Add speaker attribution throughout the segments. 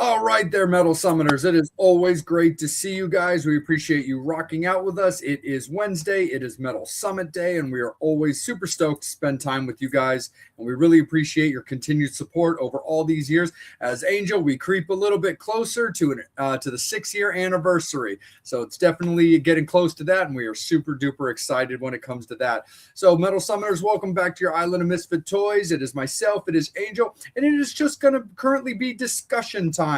Speaker 1: All right there, Metal Summoners. It is always great to see you guys. We appreciate you rocking out with us. It is Wednesday. It is Metal Summit Day, and we are always super stoked to spend time with you guys. And we really appreciate your continued support over all these years. As Angel, we creep a little bit closer to the 6-year anniversary. So it's definitely getting close to that, and we are super duper excited when it comes to that. So, Metal Summoners, welcome back to your Island of Misfit Toys. It is myself, it is Angel, and it is just going to currently be discussion time.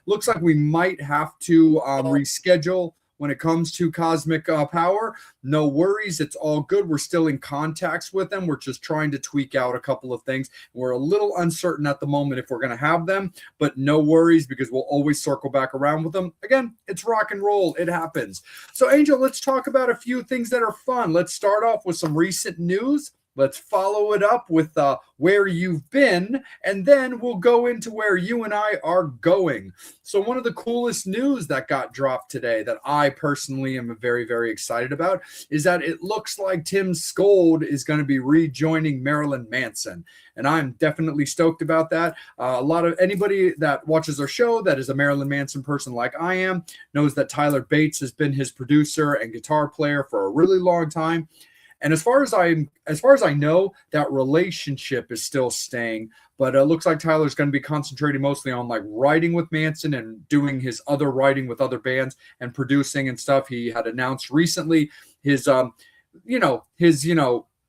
Speaker 1: Looks like we might have to reschedule when it comes to Cosmic Power. No worries. It's all good. We're still in contacts with them. We're just trying to tweak out a couple of things. We're a little uncertain at the moment if we're going to have them, but no worries because we'll always circle back around with them. Again, it's rock and roll. It happens. So, Angel, let's talk about a few things that are fun. Let's start off with some recent news. Let's follow it up with where you've been, and then we'll go into where you and I are going. So one of the coolest news that got dropped today that I personally am very, very excited about is that it looks like Tim Skold is going to be rejoining Marilyn Manson. And I'm definitely stoked about that. A lot of anybody that watches our show that is a Marilyn Manson person like I am knows that Tyler Bates has been his producer and guitar player for a really long time. And as far as I know, that relationship is still staying, but it looks like Tyler's going to be concentrating mostly on like writing with Manson and doing his other writing with other bands and producing and stuff. He had announced recently his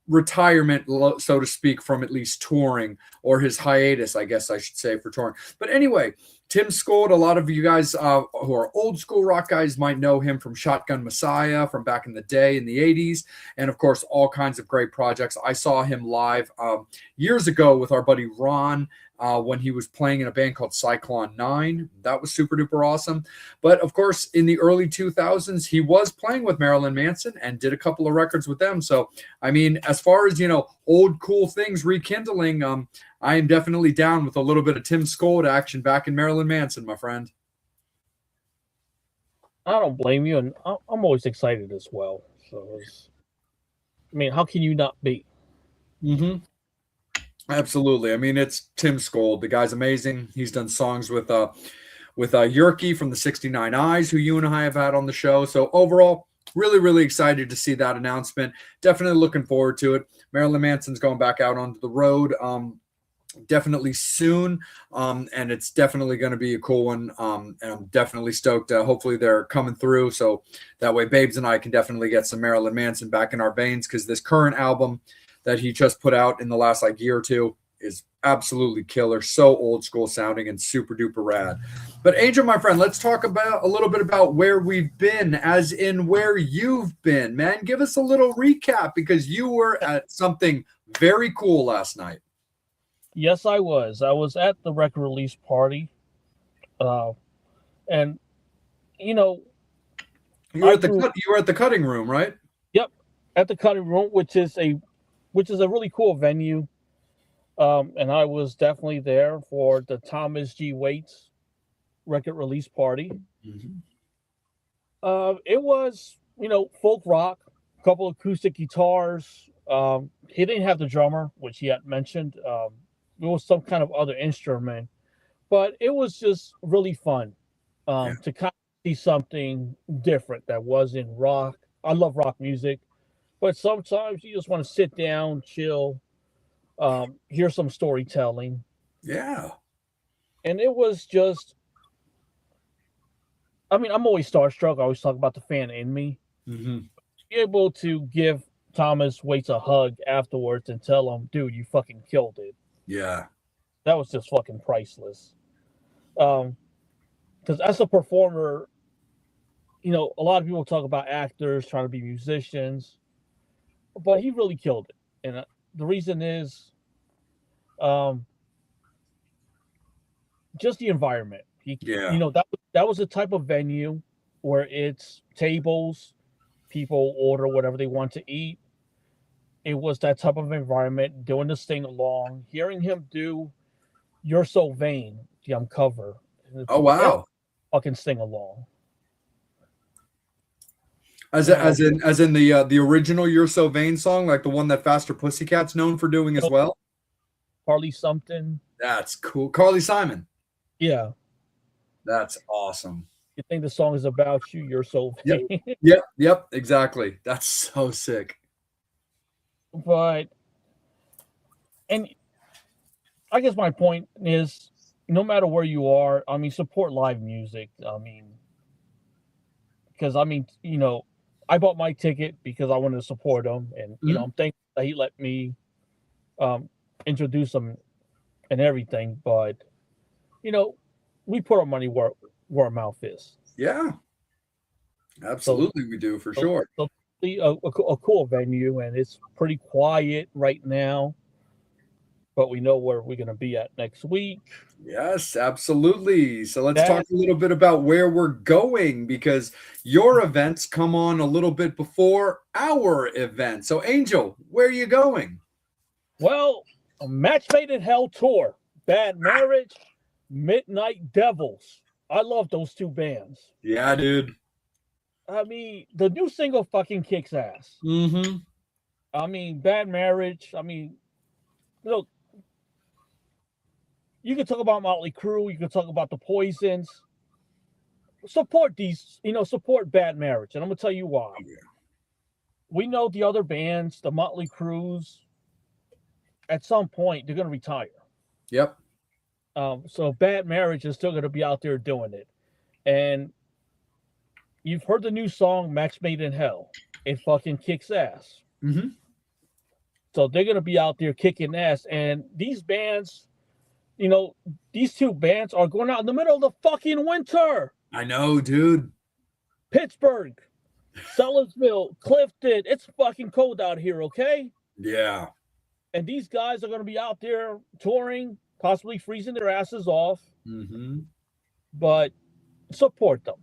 Speaker 1: retirement, so to speak, from at least touring, or his hiatus, I guess I should say, for touring. But anyway, Tim Skold, a lot of you guys who are old school rock guys might know him from Shotgun Messiah from back in the day in the 80s. And of course, all kinds of great projects. I saw him live years ago with our buddy Ron when he was playing in a band called Cyclone 9. That was super duper awesome. But of course, in the early 2000s, he was playing with Marilyn Manson and did a couple of records with them. So, I mean, as far as, old cool things rekindling, I am definitely down with a little bit of Tim Skold action back in Marilyn Manson, my friend.
Speaker 2: I don't blame you, and I'm always excited as well. So, how can you not be?
Speaker 1: Mm-hmm. Absolutely. I mean, it's Tim Skold. The guy's amazing. He's done songs with Yerky from the 69 Eyes, who you and I have had on the show. So overall, really, really excited to see that announcement. Definitely looking forward to it. Marilyn Manson's going back out onto the road definitely soon, and it's definitely going to be a cool one, and I'm definitely stoked. Hopefully they're coming through, so that way Babes and I can definitely get some Marilyn Manson back in our veins, because this current album that he just put out in the last year or two is absolutely killer, so old school sounding and super duper rad. But Angel, my friend, let's talk about a little bit about where we've been, as in where you've been, man. Give us a little recap, because you were at something very cool last night.
Speaker 2: Yes, I was. I was at the record release party, and you
Speaker 1: were at the cutting room, right?
Speaker 2: Yep, at the cutting room, which is a really cool venue. And I was definitely there for the Thomas G. Waits record release party.
Speaker 1: Mm-hmm.
Speaker 2: It was, folk rock, a couple acoustic guitars. He didn't have the drummer, which he had mentioned. It was some kind of other instrument, but it was just really fun to kind of see something different that wasn't rock. I love rock music, but sometimes you just want to sit down, chill, hear some storytelling.
Speaker 1: Yeah.
Speaker 2: And it was just, I'm always starstruck. I always talk about the fan in me.
Speaker 1: Mm-hmm.
Speaker 2: Be able to give Thomas Waits a hug afterwards and tell him, dude, you fucking killed it.
Speaker 1: Yeah.
Speaker 2: That was just fucking priceless. Because as a performer, a lot of people talk about actors trying to be musicians, but he really killed it. And the reason is just the environment. That was a type of venue where it's tables, people order whatever they want to eat. It was that type of environment, doing this thing along, hearing him do You're So Vain, the cover.
Speaker 1: Oh, wow.
Speaker 2: Fucking sing along.
Speaker 1: As in the original You're So Vain song, like the one that Faster Pussycat's known for doing as well?
Speaker 2: Carly something.
Speaker 1: That's cool. Carly Simon.
Speaker 2: Yeah.
Speaker 1: That's awesome.
Speaker 2: You think the song is about you, you're so
Speaker 1: Yep.
Speaker 2: vain.
Speaker 1: Yep, exactly. That's so sick.
Speaker 2: But and I guess my point is, no matter where you are, I mean, support live music. I mean, because I mean, I bought my ticket because I wanted to support him, and
Speaker 1: Mhm.
Speaker 2: I'm thankful that he let me um, introduce him and everything. But you know, we put our money where our mouth is.
Speaker 1: Yeah,
Speaker 2: So,
Speaker 1: absolutely we do for
Speaker 2: so,
Speaker 1: sure.
Speaker 2: so a cool venue, and it's pretty quiet right now. But we know where we're going to be at next week.
Speaker 1: Yes, absolutely. So let's talk
Speaker 2: That
Speaker 1: a little bit about where we're going because your events come on a little bit before our event. So Angel, where are you going?
Speaker 2: well, a Match Made in Hell tour, Bad Marriage, Midnight Devils. I love those two bands.
Speaker 1: Yeah, dude.
Speaker 2: I mean, the new single fucking kicks ass.
Speaker 1: Mm-hmm.
Speaker 2: I mean, Bad Marriage. I mean, look, you can talk about Motley Crue, you can talk about the Poisons. Support these, support Bad Marriage, and I'm gonna tell you why.
Speaker 1: Oh, yeah.
Speaker 2: We know the other bands, the Motley Crues, at some point they're gonna retire.
Speaker 1: Yep.
Speaker 2: So Bad Marriage is still gonna be out there doing it, and you've heard the new song Max Made in Hell. It fucking kicks ass.
Speaker 1: Mm-hmm.
Speaker 2: So they're gonna be out there kicking ass, and these bands, these two bands are going out in the middle of the fucking winter.
Speaker 1: I know, dude.
Speaker 2: Pittsburgh, Sellersville, Clifton. It's fucking cold out here, okay?
Speaker 1: Yeah.
Speaker 2: And these guys are going to be out there touring, possibly freezing their asses off,
Speaker 1: Mm-hmm.
Speaker 2: but support them.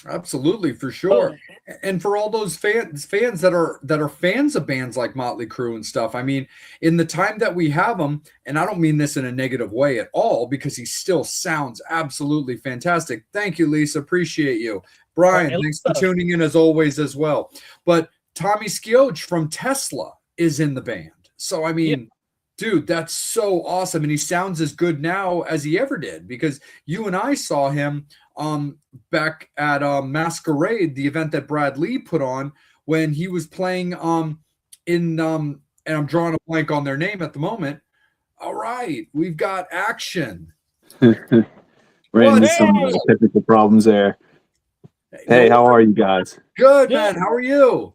Speaker 1: Absolutely, for sure. And for all those fans that are fans of bands like Motley Crue and stuff, I mean, in the time that we have him, and I don't mean this in a negative way at all, because he still sounds absolutely fantastic. Thank you, Lisa. Appreciate you. Brian, thanks for tuning in as always as well. But Tommy Sciocca from Tesla is in the band. So I mean, dude, that's so awesome. And he sounds as good now as he ever did because you and I saw him back at Masquerade, the event that Brad Lee put on when he was playing in and I'm drawing a blank on their name at the moment. All right, we've got Action.
Speaker 3: Ran into some technical problems there. Hey, how are you guys?
Speaker 1: Good, man. How are you?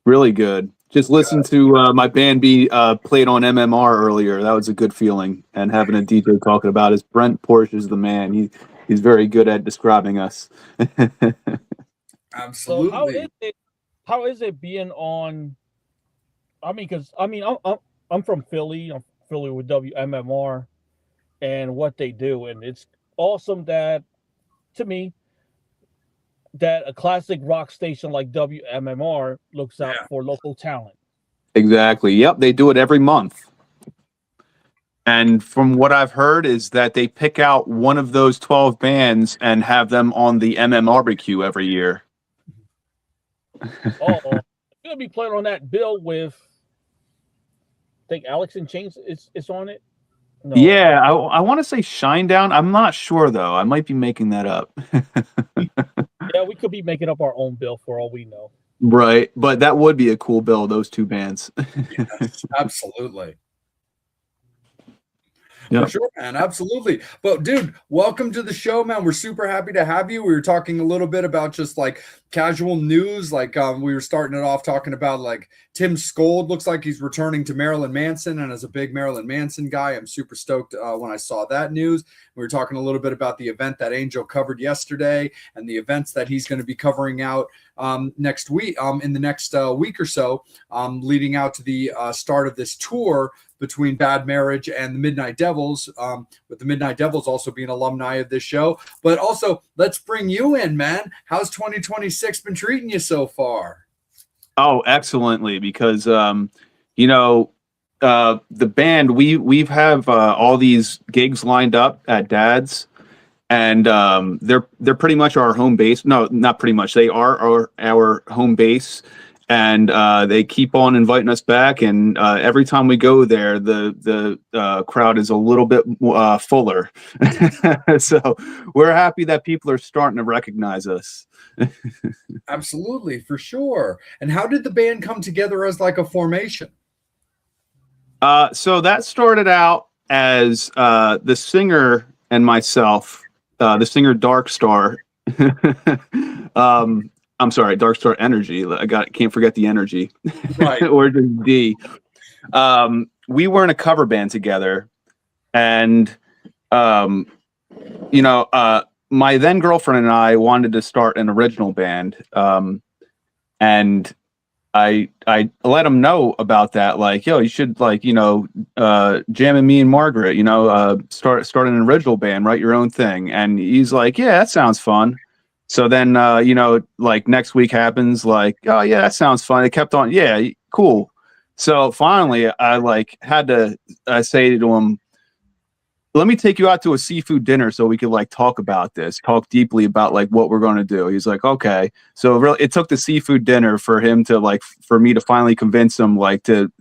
Speaker 3: Really good. Just listened to my band be played on MMR earlier. That was a good feeling. And having a DJ talking about us. Brent Porsche is the man. He's very good at describing us.
Speaker 1: Absolutely.
Speaker 2: So how is it being on? I'm from Philly. I'm familiar with WMMR and what they do, and it's awesome that, to me, that a classic rock station like WMMR looks out for local talent.
Speaker 3: Exactly. Yep, they do it every month. And from what I've heard is that they pick out one of those 12 bands and have them on the MMRBQ every year.
Speaker 2: Oh, you're gonna be playing on that bill with, I think Alex in Chains is on it.
Speaker 3: No. Yeah, I want to say Shinedown. I'm not sure though. I might be making that up.
Speaker 2: Yeah, we could be making up our own bill for all we know.
Speaker 3: Right, but that would be a cool bill, those two bands.
Speaker 1: Yes, absolutely.
Speaker 3: Yep.
Speaker 1: For sure, man. Absolutely. But dude, welcome to the show, man. We're super happy to have you. We were talking a little bit about just like casual news. Like we were starting it off talking about like Tim Skold looks like he's returning to Marilyn Manson. And as a big Marilyn Manson guy, I'm super stoked when I saw that news. We were talking a little bit about the event that Angel covered yesterday and the events that he's going to be covering out next week, in the next week or so, leading out to the start of this tour between Bad Marriage and the Midnight Devils, with the Midnight Devils also being alumni of this show. But also, let's bring you in, man. How's 2026 been treating you so far?
Speaker 3: Oh, excellently, because the band, we have all these gigs lined up at Dad's, and they're pretty much our home base. No, not pretty much. They are our home base. and they keep on inviting us back. And every time we go there, the crowd is a little bit fuller. So we're happy that people are starting to recognize us.
Speaker 1: Absolutely, for sure. And how did the band come together as like a formation?
Speaker 3: So that started out as the singer and myself, the singer Dark Star. I'm sorry, Dark Star Energy. Can't forget the energy.
Speaker 1: Right.
Speaker 3: Or just D. We were in a cover band together, and my then girlfriend and I wanted to start an original band, and I let him know about that. Like, yo, you should jamming me and Margaret. Start an original band, write your own thing. And he's like, yeah, that sounds fun. So then, next week happens. Like, oh yeah, that sounds fun. It kept on, yeah, cool. So finally, I had to say to him, let me take you out to a seafood dinner so we could talk about this, talk deeply about what we're going to do. He's like, okay. So really, it took the seafood dinner for him to for me to finally convince him to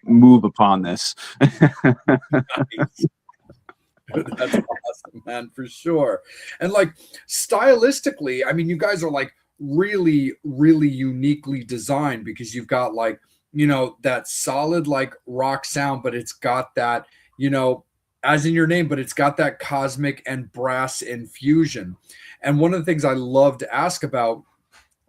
Speaker 3: move upon this.
Speaker 1: Nice. That's awesome, man, for sure. And stylistically, I mean, you guys are really, really uniquely designed, because you've got that solid rock sound, but it's got that, as in your name, but it's got that cosmic and brass infusion. And one of the things I love to ask about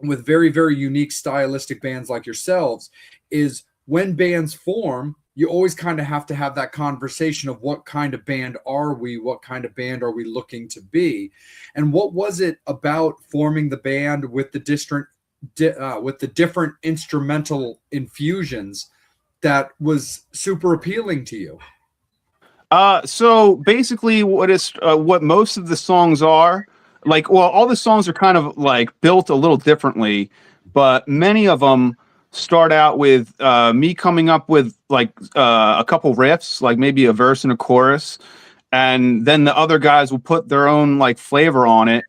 Speaker 1: with very, very unique stylistic bands like yourselves is, when bands form, you always kind of have to have that conversation of what kind of band are we? What kind of band are we looking to be? And what was it about forming the band with the different instrumental infusions that was super appealing to you?
Speaker 3: So basically what most of the songs are all the songs are kind of built a little differently, but many of them start out with me coming up with a couple riffs, maybe a verse and a chorus, and then the other guys will put their own flavor on it,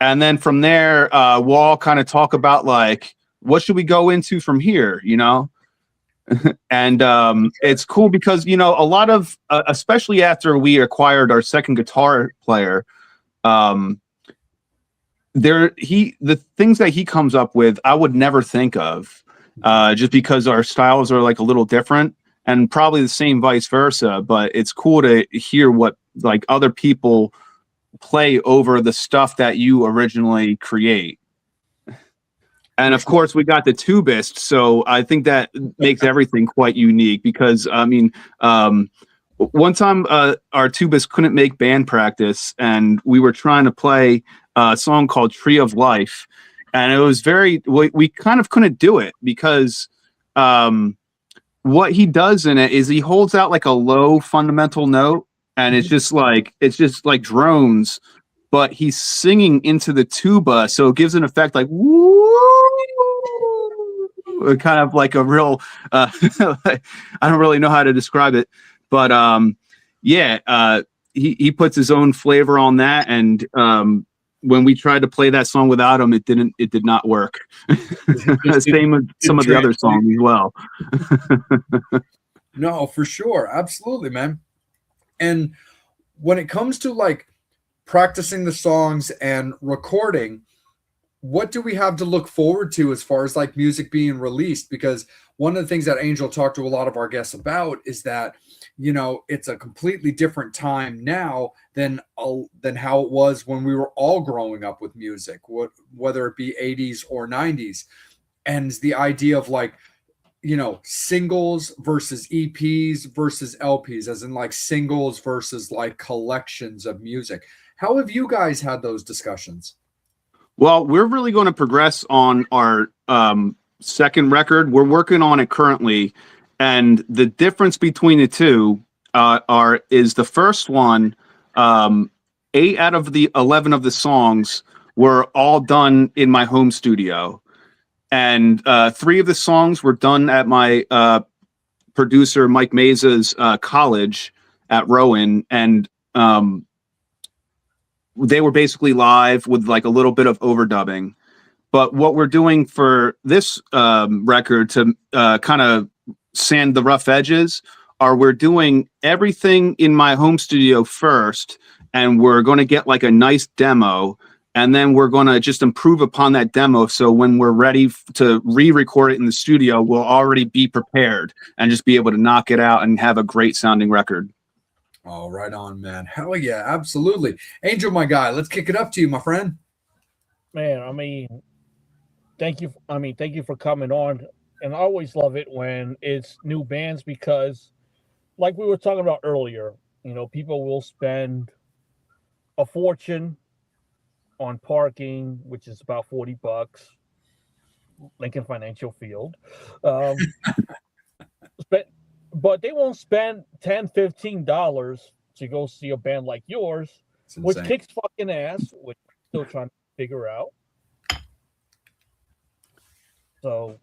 Speaker 3: and then from there we'll all kind of talk about what should we go into from here, and it's cool because a lot of especially after we acquired our second guitar player, the things that he comes up with I would never think of, just because our styles are a little different, and probably the same vice versa. But it's cool to hear what other people play over the stuff that you originally create. And of course, we got the tubist, so I think that makes everything quite unique. Because I mean, one time our tubist couldn't make band practice, and we were trying to play a song called "Tree of Life," and it was we kind of couldn't do it because what he does in it is he holds out a low fundamental note, and it's just like drones, but he's singing into the tuba, so it gives an effect woo, kind of a real I don't really know how to describe it, but he puts his own flavor on that, and when we tried to play that song without him, it did not work. Same with some of the other songs as well.
Speaker 1: No, for sure. Absolutely, man. And when it comes to practicing the songs and recording, what do we have to look forward to as far as music being released? Because one of the things that Angel talked to a lot of our guests about is that, it's a completely different time now than how it was when we were all growing up with music, whether it be 80s or 90s. And the idea of singles versus EPs versus LPs, as in singles versus collections of music. How have you guys had those discussions?
Speaker 3: Well, we're really going to progress on our second record. We're working on it currently, and the difference between the two is the first one. 8 out of the 11 of the songs were all done in my home studio, and 3 of the songs were done at my producer Mike Meza's college at Rowan, and they were basically live with a little bit of overdubbing. But what we're doing for this record to kind of sand the rough edges are we're doing everything in my home studio first, and we're going to get like a nice demo, and then we're going to just improve upon that demo. So when we're ready to re-record it in the studio, we'll already be prepared and just be able to knock it out and have a great sounding record.
Speaker 1: Oh, right on, man. Hell yeah, absolutely. Angel, my guy, let's kick it up to you, my friend.
Speaker 2: Man, I mean, thank you. I mean, thank you for coming on. And I always love it when it's new bands because, like we were talking about earlier, you know, people will spend a fortune on parking, which is about $40, Lincoln Financial Field. But they won't spend $10, $15 to go see a band like yours, which kicks fucking ass, which I'm still trying to figure out. So,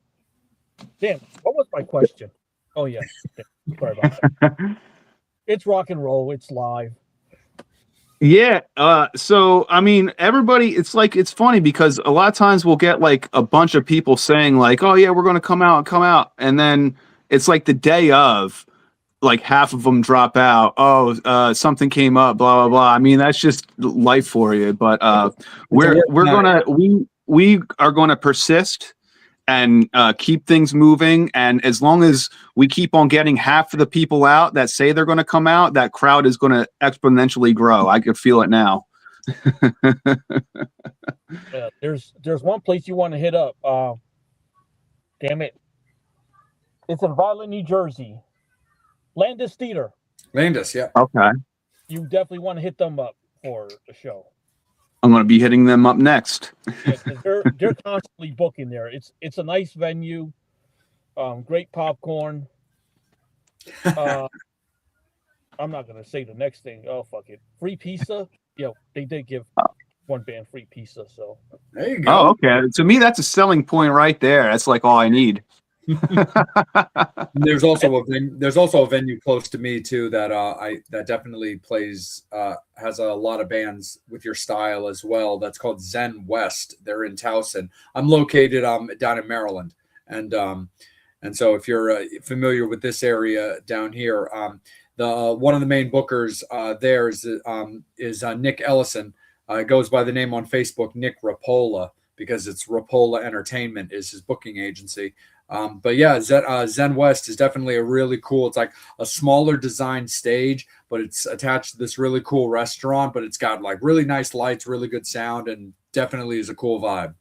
Speaker 2: damn, what was my question? Oh, yeah. Sorry about that. It's rock and roll. It's live.
Speaker 3: Yeah. So, I mean, everybody, it's funny because a lot of times we'll get like a bunch of people saying like, oh, yeah, we're going to come out. And then it's like the day of, like half of them drop out. Oh, something came up, blah, blah, blah. I mean, that's just life for you. But we are going to persist and keep things moving. And as long as we keep on getting half of the people out that say they're going to come out, that crowd is going to exponentially grow. I can feel it now.
Speaker 2: Yeah, there's one place you want to hit up. Damn it. It's in Violet, New Jersey. Landis Theater.
Speaker 1: Landis, yeah.
Speaker 3: Okay.
Speaker 2: You definitely want to hit them up for a show.
Speaker 3: I'm going to be hitting them up next.
Speaker 2: Yeah, they're constantly booking there. It's a nice venue, great popcorn. I'm not gonna say the next thing. Oh fuck it, free pizza. Yeah, they did give one band free pizza. So
Speaker 1: there you go.
Speaker 3: Oh, okay. To me, that's a selling point right there. That's like all I need.
Speaker 1: There's also a venue close to me too that that definitely plays has a lot of bands with your style as well. That's called Zen West. They're in Towson. I'm located down in Maryland, and so if you're familiar with this area down here, the one of the main bookers there is Nick Ellison. Goes by the name on Facebook Nick Rapola because it's Rapola Entertainment is his booking agency. But yeah, Zen West is definitely a really cool. It's like a smaller design stage, but it's attached to this really cool restaurant. But it's got like really nice lights, really good sound, and definitely is a cool vibe.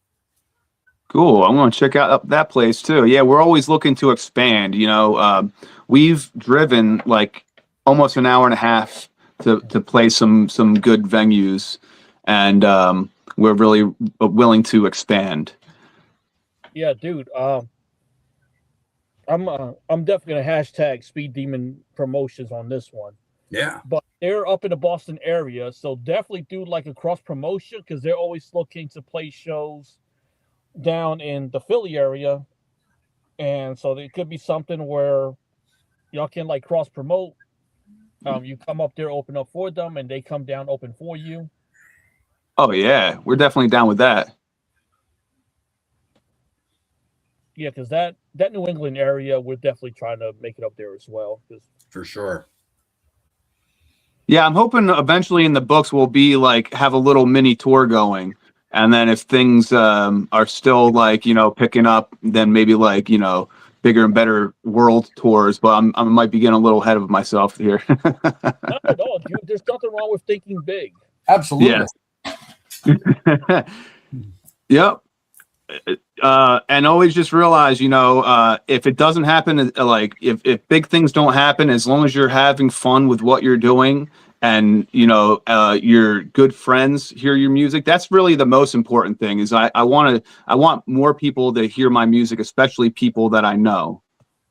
Speaker 3: Cool. I'm going to check out that place too. Yeah, we're always looking to expand. You know, we've driven like almost an hour and a half to play some good venues, and we're really willing to expand.
Speaker 2: Yeah, dude. I'm definitely gonna hashtag Speed Demon Promotions on this one.
Speaker 1: Yeah,
Speaker 2: but they're up in the Boston area, so definitely do like a cross promotion because they're always looking to play shows down in the Philly area, and so there could be something where y'all can like cross promote. You come up there, open up for them, and they come down, open for you.
Speaker 3: Oh yeah, we're definitely down with that.
Speaker 2: Yeah, because that New England area, we're definitely trying to make it up there as well.
Speaker 1: For sure.
Speaker 3: Yeah, I'm hoping eventually in the books we'll be like have a little mini tour going, and then if things are still like picking up, then maybe like bigger and better world tours. But I might be getting a little ahead of myself here.
Speaker 2: Not at all, dude. There's nothing wrong with thinking big.
Speaker 1: Absolutely.
Speaker 3: Yeah. Yep. And always just realize, if it doesn't happen, like if big things don't happen, as long as you're having fun with what you're doing and, your good friends hear your music, that's really the most important thing is I want more people to hear my music, especially people that I know.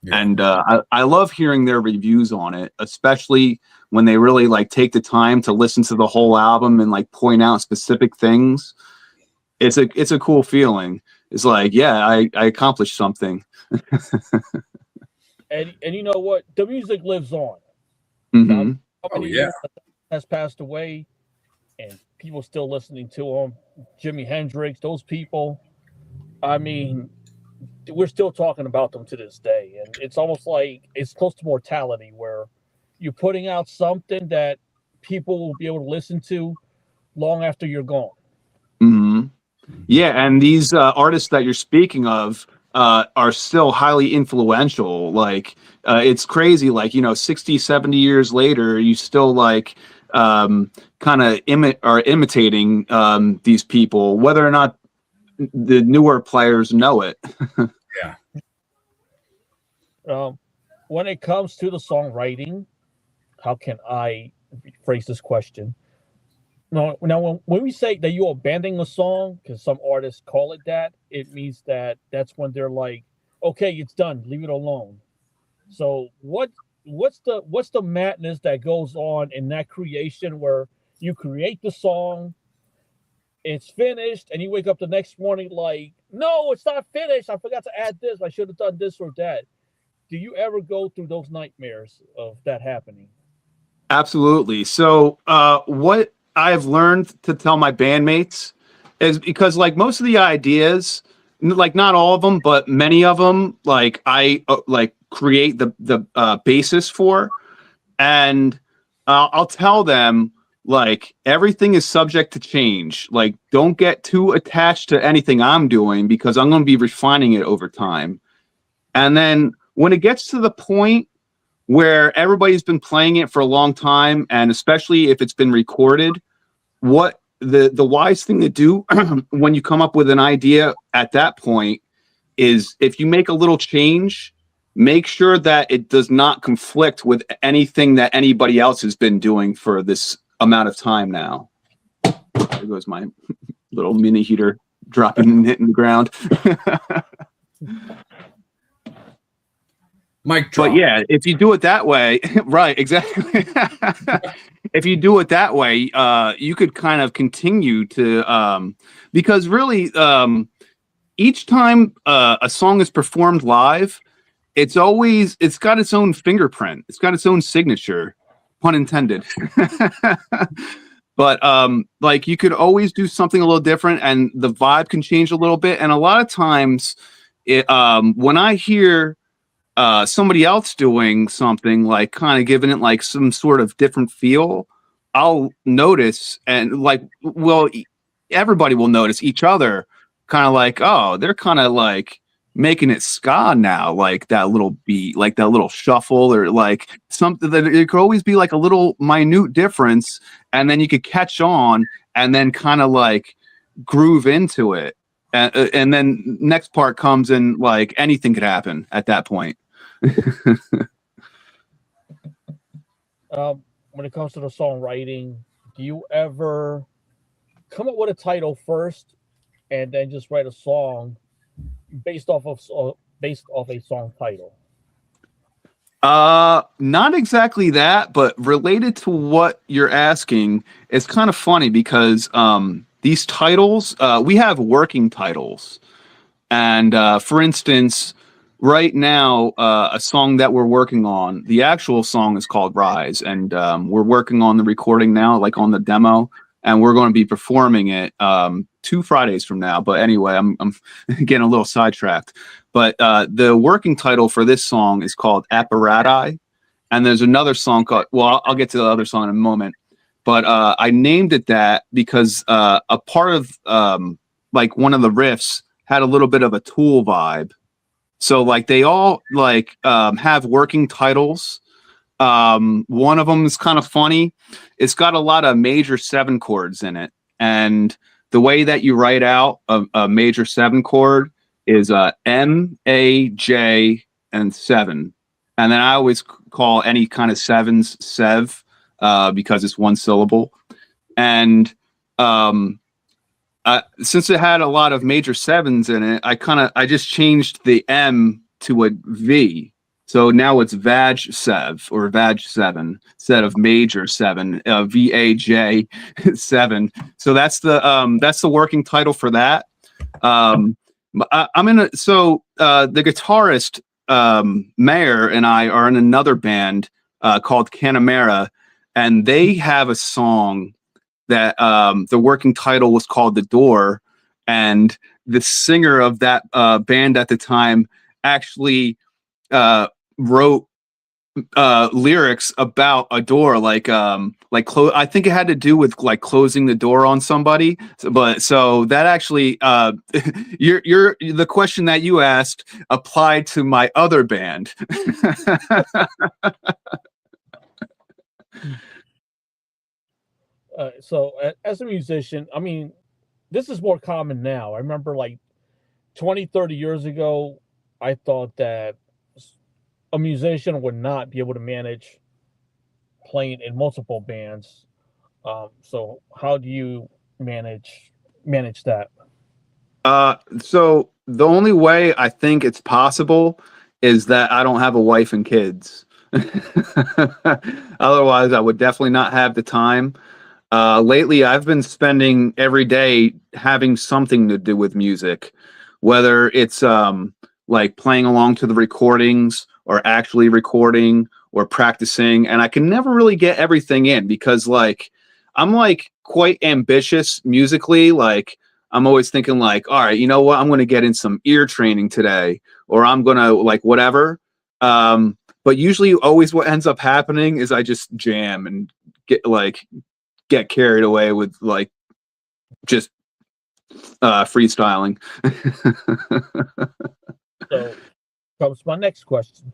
Speaker 3: Yeah. And I love hearing their reviews on it, especially when they really like take the time to listen to the whole album and like point out specific things. It's a cool feeling. It's like, yeah, I accomplished something.
Speaker 2: and you know what? The music lives on.
Speaker 3: Mm-hmm.
Speaker 2: How many years has passed away, and people still listening to him. Jimi Hendrix, those people. I mean, we're still talking about them to this day, and it's almost like it's close to mortality, where you're putting out something that people will be able to listen to long after you're gone.
Speaker 3: Hmm. Yeah, and these artists that you're speaking of are still highly influential. Like, it's crazy. Like, 60, 70 years later, you still like kind of are imitating these people, whether or not the newer players know it.
Speaker 1: Yeah.
Speaker 2: When it comes to the songwriting, how can I phrase this question? Now, when we say that you're abandoning a song, because some artists call it that, it means that that's when they're like, okay, it's done, leave it alone. So what's the madness that goes on in that creation where you create the song, it's finished, and you wake up the next morning like, no, it's not finished. I forgot to add this. I should have done this or that. Do you ever go through those nightmares of that happening?
Speaker 3: Absolutely. So, what I've learned to tell my bandmates is because, like, most of the ideas, like, not all of them, but many of them, like, I like create the basis for, and I'll tell them like everything is subject to change. Like, don't get too attached to anything I'm doing because I'm going to be refining it over time. And then when it gets to the point where everybody's been playing it for a long time, and especially if it's been recorded, what the wise thing to do when you come up with an idea at that point is if you make a little change, make sure that it does not conflict with anything that anybody else has been doing for this amount of time now. There goes my little mini heater dropping and hitting the ground.
Speaker 1: Mic drop.
Speaker 3: But yeah, if you do it that way, right, exactly. If you do it that way, you could kind of continue to, because really, each time a song is performed live, it's got its own fingerprint. It's got its own signature, pun intended. But like you could always do something a little different, and the vibe can change a little bit. And a lot of times, when I hear somebody else doing something like kind of giving it like some sort of different feel, I'll notice and like, well, everybody will notice each other kind of like, oh, they're kind of like making it ska now, like that little beat, like that little shuffle, or like something that it could always be like a little minute difference. And then you could catch on and then kind of like groove into it. And then next part comes and like anything could happen at that point.
Speaker 2: When it comes to the songwriting, do you ever come up with a title first and then just write a song based off a song title?
Speaker 3: Not exactly that, but related to what you're asking, it's kind of funny because these titles, we have working titles. And for instance, right now, a song that we're working on, the actual song is called Rise, and we're working on the recording now, like on the demo, and we're going to be performing it 2 Fridays from now. But anyway, I'm getting a little sidetracked. But the working title for this song is called Apparati, and there's another song called, well, I'll get to the other song in a moment. But I named it that because a part of like one of the riffs had a little bit of a Tool vibe. So like they all like have working titles. One of them is kind of funny. It's got a lot of major 7 chords in it, and the way that you write out a major 7 chord is M, A, J, and 7. And then I always call any kind of 7s Sev because it's 1 syllable. And since it had a lot of major 7s in it, I just changed the M to a V. So now it's Vag Sev or Vag 7 instead of major 7, VAJ 7. So that's the working title for that. The guitarist Mayor and I are in another band called Canamera, and they have a song that the working title was called The Door, and the singer of that band at the time actually wrote lyrics about a door, I think it had to do with like closing the door on somebody. So that actually you're the question that you asked applied to my other band.
Speaker 2: As a musician, I mean, this is more common now. I remember like 20, 30 years ago, I thought that a musician would not be able to manage playing in multiple bands. So how do you manage that?
Speaker 3: So the only way I think it's possible is that I don't have a wife and kids. Otherwise, I would definitely not have the time. Lately, I've been spending every day having something to do with music, whether it's like playing along to the recordings or actually recording or practicing. And I can never really get everything in because like I'm like quite ambitious musically. Like I'm always thinking like, all right, you know what? I'm going to get in some ear training today, or I'm going to like whatever. But usually always what ends up happening is I just jam and get carried away with like just freestyling.
Speaker 2: So comes my next question.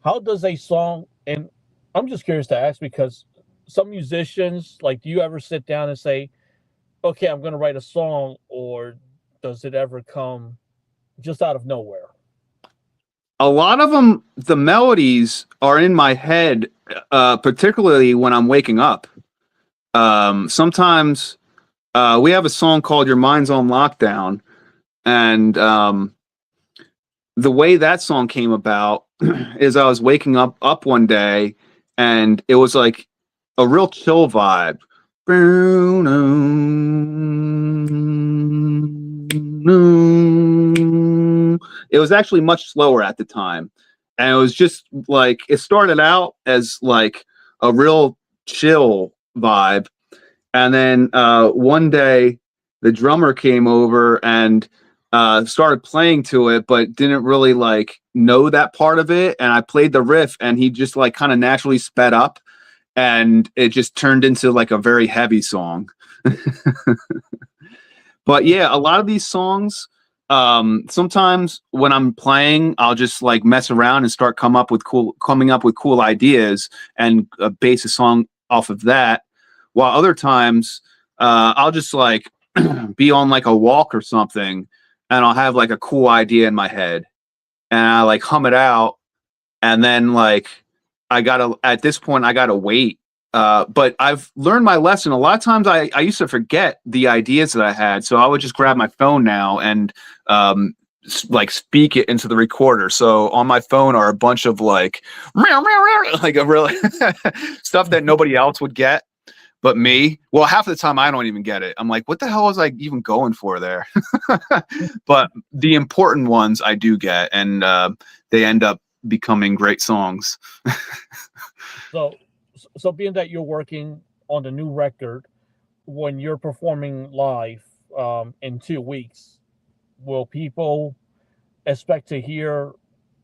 Speaker 2: How does a song, and I'm just curious to ask because some musicians, like, do you ever sit down and say, okay, I'm going to write a song, or does it ever come just out of nowhere?
Speaker 3: A lot of them, the melodies are in my head, particularly when I'm waking up. Sometimes we have a song called Your Mind's on Lockdown. And the way that song came about is I was waking up one day and it was like a real chill vibe. It was actually much slower at the time. And it was just like, it started out as like a real chill vibe. And then one day the drummer came over and started playing to it, but didn't really like know that part of it. And I played the riff and he just like kind of naturally sped up and it just turned into like a very heavy song. But yeah, a lot of these songs, sometimes when I'm playing, I'll just like mess around and start coming up with cool ideas and base a song off of that. While other times, I'll just like be on like a walk or something and I'll have like a cool idea in my head and I like hum it out. And then like, at this point, I gotta wait. But I've learned my lesson. A lot of times I used to forget the ideas that I had. So I would just grab my phone now and like speak it into the recorder. So on my phone are a bunch of like a really stuff that nobody else would get but me. Well, half of the time I don't even get it. I'm like, what the hell was I even going for there? But the important ones I do get, and they end up becoming great songs.
Speaker 2: So being that you're working on the new record, when you're performing live in 2 weeks, will people expect to hear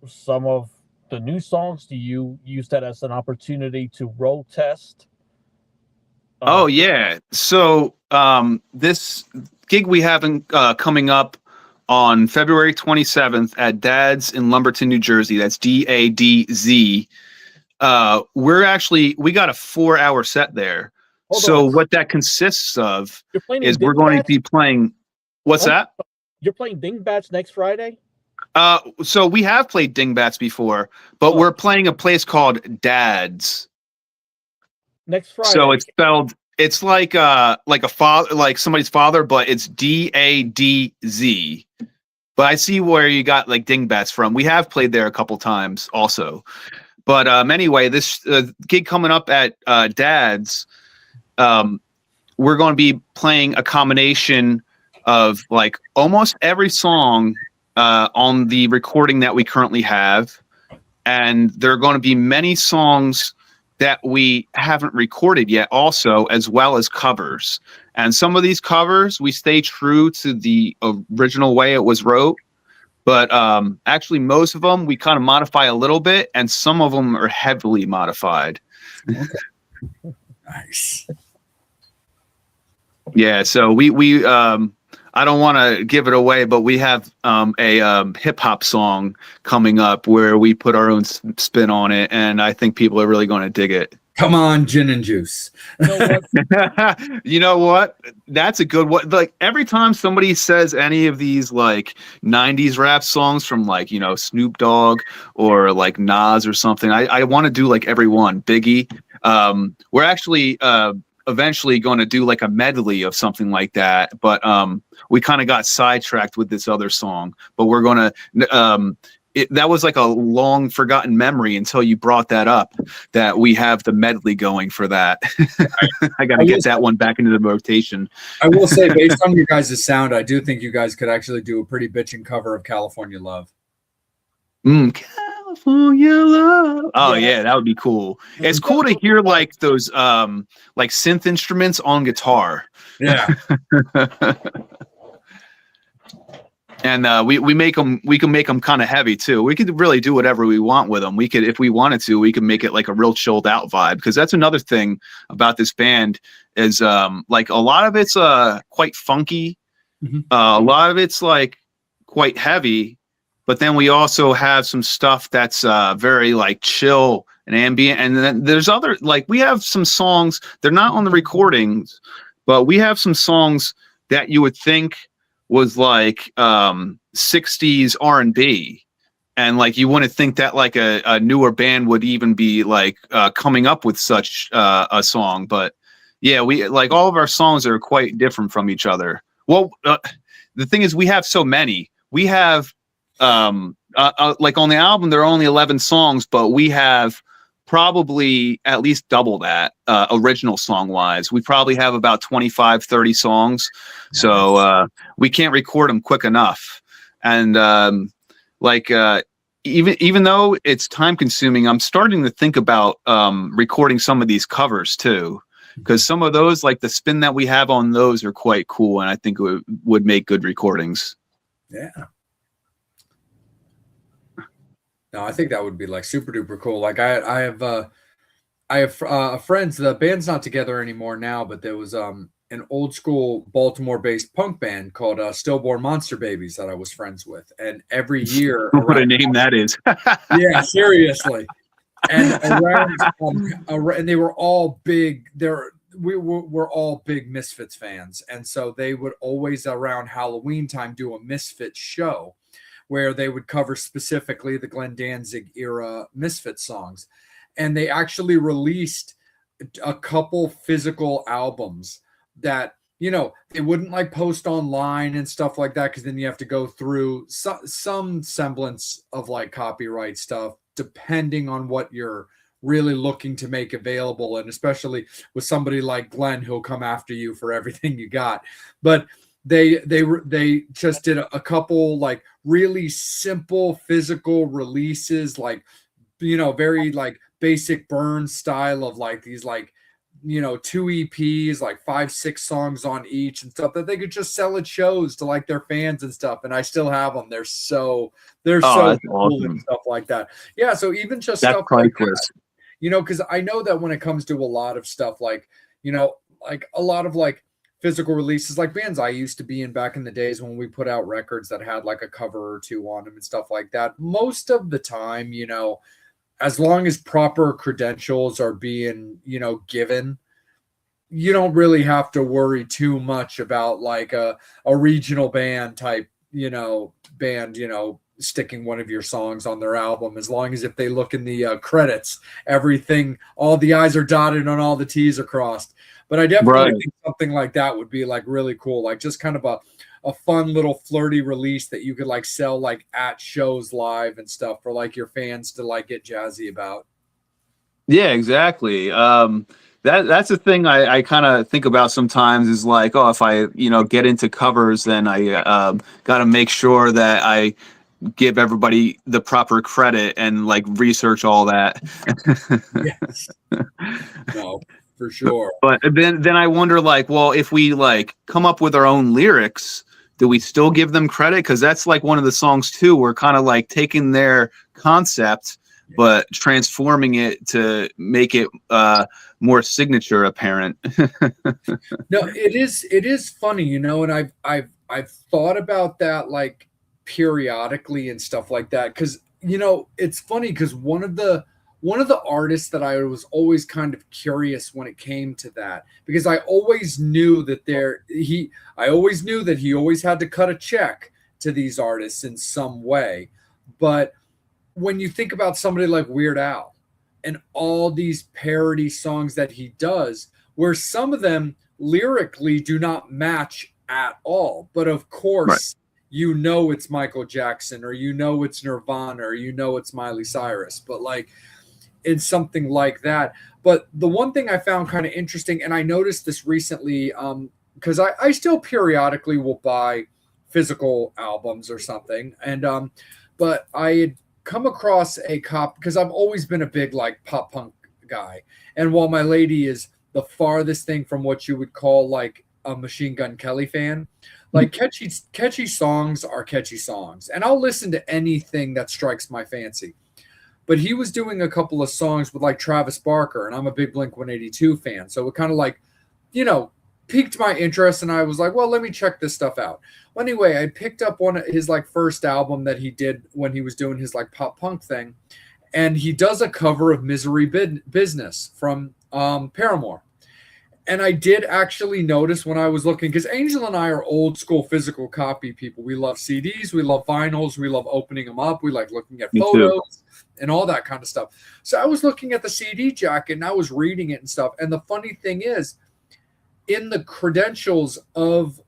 Speaker 2: some of the new songs? Do you use that as an opportunity to road test?
Speaker 3: Oh yeah. So this gig we have coming up on February 27th at Dad's in Lumberton, New Jersey. That's DADZ. We got a 4-hour set there. So what that consists of is we're going to be playing. What's that?
Speaker 2: You're playing Dingbats next Friday?
Speaker 3: So we have played Dingbats before, but we're playing a place called Dad's.
Speaker 2: Next Friday.
Speaker 3: So it's spelled. It's like a father, like somebody's father, but it's DADZ. But I see where you got like Dingbats from. We have played there a couple times also. But anyway, this gig coming up at Dad's, we're going to be playing a combination of like almost every song on the recording that we currently have, and there are going to be many songs that we haven't recorded yet also, as well as covers. And some of these covers, we stay true to the original way it was wrote. But actually, most of them we kind of modify a little bit, and some of them are heavily modified.
Speaker 1: Okay. Nice.
Speaker 3: Yeah, so we I don't want to give it away, but we have a hip hop song coming up where we put our own spin on it, and I think people are really going to dig it.
Speaker 1: Come on, gin and juice.
Speaker 2: You know what?
Speaker 3: You know what? That's a good one. Like every time somebody says any of these like 90s rap songs from like, you know, Snoop Dogg or like Nas or something, I want to do like every one. Biggie. We're actually eventually going to do like a medley of something like that, but we kind of got sidetracked with this other song. But we're going to that was like a long forgotten memory until you brought that up, that we have the medley going for that. I got to get that one back into the rotation.
Speaker 1: I will say, based on your guys' sound, I do think you guys could actually do a pretty bitchin' cover of California Love.
Speaker 3: California Love. Oh yeah, that would be cool. It's cool to hear like those like synth instruments on guitar.
Speaker 1: Yeah.
Speaker 3: And we can make them kind of heavy too. We could really do whatever we want with them. We could, if we wanted to, we could make it like a real chilled out vibe. Because that's another thing about this band is like a lot of it's quite funky.
Speaker 1: Mm-hmm.
Speaker 3: A lot of it's like quite heavy, but then we also have some stuff that's very like chill and ambient. And then there's other, like we have some songs, they're not on the recordings, but we have some songs that you would think was like 60s R&B, and like you wouldn't think that like a newer band would even be like coming up with such a song. But yeah, we like all of our songs are quite different from each other. Well, the thing is, we have so many. We have like on the album there are only 11 songs, but we have probably at least double that original song wise. We probably have about 25, 30 songs. Nice. So we can't record them quick enough. And even though it's time consuming, I'm starting to think about recording some of these covers too, because some of those, like the spin that we have on those, are quite cool. And I think it would make good recordings.
Speaker 1: Yeah. No, I think that would be like super duper cool. Like I have friends. The band's not together anymore now, but there was an old school Baltimore based punk band called Stillborn Monster Babies that I was friends with, and every year
Speaker 3: what a name that is.
Speaker 1: Yeah, seriously. And around and they were all big. We're all big Misfits fans, and so they would always around Halloween time do a Misfits show, where they would cover specifically the Glenn Danzig era Misfits songs. And they actually released a couple physical albums that, you know, they wouldn't like post online and stuff like that, because then you have to go through some semblance of like copyright stuff, depending on what you're really looking to make available. And especially with somebody like Glenn, who'll come after you for everything you got. But they just did a couple like really simple physical releases, like, you know, very like basic Burn style of like these like, you know, 2 EPs, like 5-6 songs on each and stuff that they could just sell at shows to like their fans and stuff. And I still have them. They're so cool awesome. And stuff like that. Yeah. So even just
Speaker 3: that's
Speaker 1: stuff
Speaker 3: priceless.
Speaker 1: Like that, you know, because I know that when it comes to a lot of stuff, like, you know, like a lot of like physical releases, like bands I used to be in back in the days when we put out records that had like a cover or two on them and stuff like that. Most of the time, you know, as long as proper credentials are being, you know, given, you don't really have to worry too much about like a regional band type, you know, band, you know, sticking one of your songs on their album, as long as if they look in the credits, everything, all the I's are dotted and all the T's are crossed. But I definitely think something like that would be like really cool, like just kind of a fun little flirty release that you could like sell like at shows live and stuff for like your fans to like get jazzy about.
Speaker 3: Yeah, exactly. That's the thing I kind of think about sometimes is like, oh, if I, you know, get into covers, then I got to make sure that I give everybody the proper credit and like research all that.
Speaker 1: Yes. No, for sure.
Speaker 3: But then I wonder, like, well, if we like come up with our own lyrics, do we still give them credit? Because that's like one of the songs too. We're kind of like taking their concept, but transforming it to make it more signature apparent.
Speaker 1: No, it is funny, you know, and I've thought about that like periodically and stuff like that, because you know it's funny because one of the artists that I was always kind of curious when it came to that, because I always knew that I always knew that he always had to cut a check to these artists in some way. But when you think about somebody like Weird Al and all these parody songs that he does, where some of them lyrically do not match at all, but of course,
Speaker 3: Right.
Speaker 1: you know it's Michael Jackson, or you know it's Nirvana, or you know it's Miley Cyrus, but like it's something like that. But the one thing I found kind of interesting, and I noticed this recently, because I still periodically will buy physical albums or something, and but I had come across a cop because I've always been a big like pop punk guy, and while my lady is the farthest thing from what you would call like a Machine Gun Kelly fan, like catchy songs are catchy songs, and I'll listen to anything that strikes my fancy. But he was doing a couple of songs with like Travis Barker, and I'm a big Blink 182 fan. So it kind of like, you know, piqued my interest, and I was like, well, let me check this stuff out. Well, anyway, I picked up one of his like first album that he did when he was doing his like pop punk thing, and he does a cover of Misery Business from Paramore. And I did actually notice when I was looking, because Angel and I are old school physical copy people. We love CDs, we love vinyls, we love opening them up, we like looking at
Speaker 3: Me too.
Speaker 1: photos and all that kind of stuff. So I was looking at the CD jacket and I was reading it and stuff. And the funny thing is, in the credentials of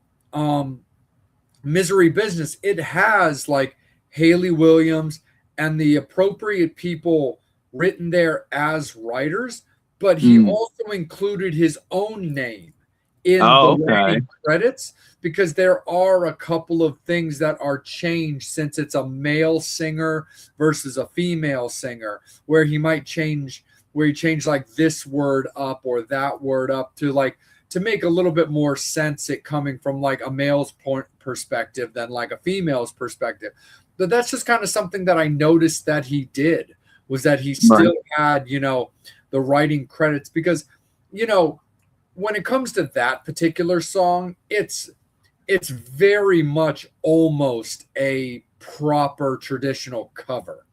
Speaker 1: Misery Business, it has like Haley Williams and the appropriate people written there as writers, but he also included his own name in the writing credits, because there are a couple of things that are changed since it's a male singer versus a female singer, where he might change, where he changed like this word up or that word up to like to make a little bit more sense, it coming from like a male's perspective than like a female's perspective. But that's just kind of something that I noticed that he did, was that he still had, you know, the writing credits, because, you know, when it comes to that particular song, it's very much almost a proper traditional cover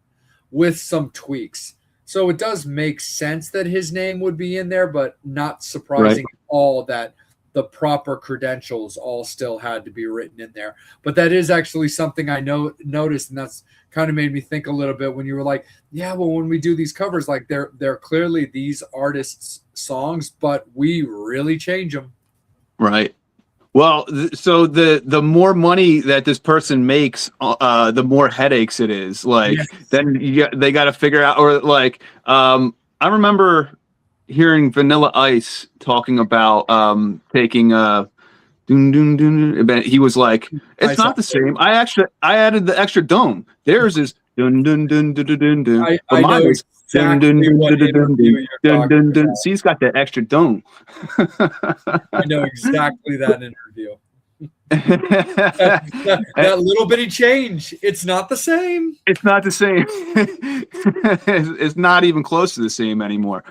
Speaker 1: with some tweaks. So it does make sense that his name would be in there, but not surprising at all that the proper credentials all still had to be written in there. But that is actually something I noticed, and that's kind of made me think a little bit when you were like, yeah, well, when we do these covers, like they're clearly these artists' songs, but we really change them.
Speaker 3: Right. Well, so the more money that this person makes, the more headaches it is. Like, then they got to figure out, or like, I remember hearing Vanilla Ice talking about taking dun, dun, dun, dun. He was like, it's not the same. I added the extra dome. Theirs is dun dun dun dun dun dun.
Speaker 1: I know exactly what interview you're talking about.
Speaker 3: See, he's got that extra dome.
Speaker 1: I know exactly that interview. that little bitty change. It's not the same.
Speaker 3: It's not the same. It's not even close to the same anymore.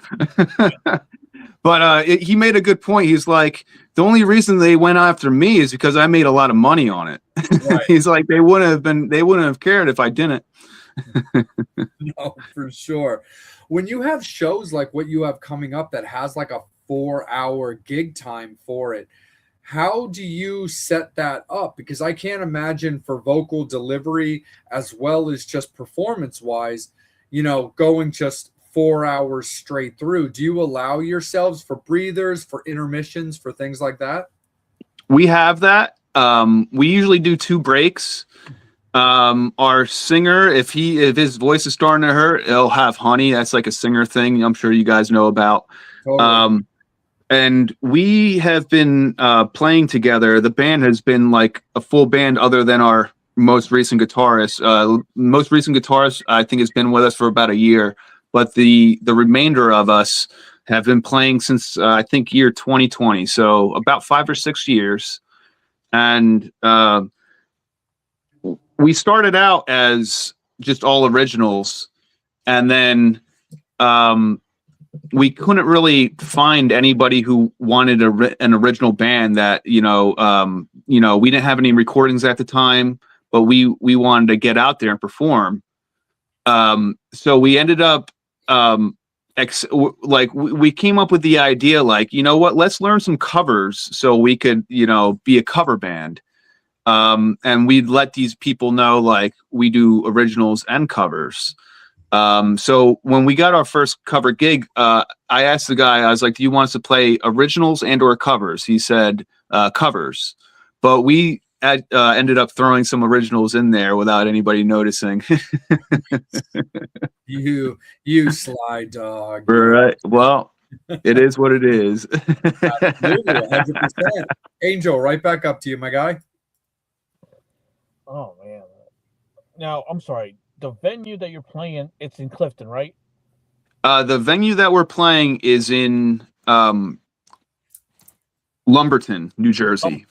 Speaker 3: But he made a good point. He's like, the only reason they went after me is because I made a lot of money on it. Right. He's like, they wouldn't have cared if I didn't.
Speaker 1: No, for sure. When you have shows like what you have coming up that has like a 4-hour gig time for it, how do you set that up? Because I can't imagine for vocal delivery as well as just performance wise, you know, going just 4 hours straight through. Do you allow yourselves for breathers, for intermissions, for things like that?
Speaker 3: We have that. We usually do 2 breaks. Our singer, if his voice is starting to hurt, he'll have honey. That's like a singer thing I'm sure you guys know about. Totally. And we have been playing together. The band has been like a full band other than our most recent guitarist. Most recent guitarist, I think, has been with us for about a year, but the remainder of us have been playing since I think year 2020, so about 5 or 6 years. And we started out as just all originals, and then we couldn't really find anybody who wanted an original band that, we didn't have any recordings at the time, but we wanted to get out there and perform. So we ended up, we came up with the idea, like, you know what, let's learn some covers so we could, be a cover band. And we'd let these people know, like, we do originals and covers. So when we got our first cover gig, I asked the guy, I was like, do you want us to play originals and or covers? He said, covers, but we ended up throwing some originals in there without anybody noticing.
Speaker 1: You sly dog.
Speaker 3: Right. Well, it is what it is.
Speaker 1: Absolutely, 100%. Angel, right back up to you, my guy.
Speaker 2: Oh man. Now I'm sorry. The venue that you're playing, it's in Clifton, right?
Speaker 3: The venue that we're playing is in Lumberton, New Jersey.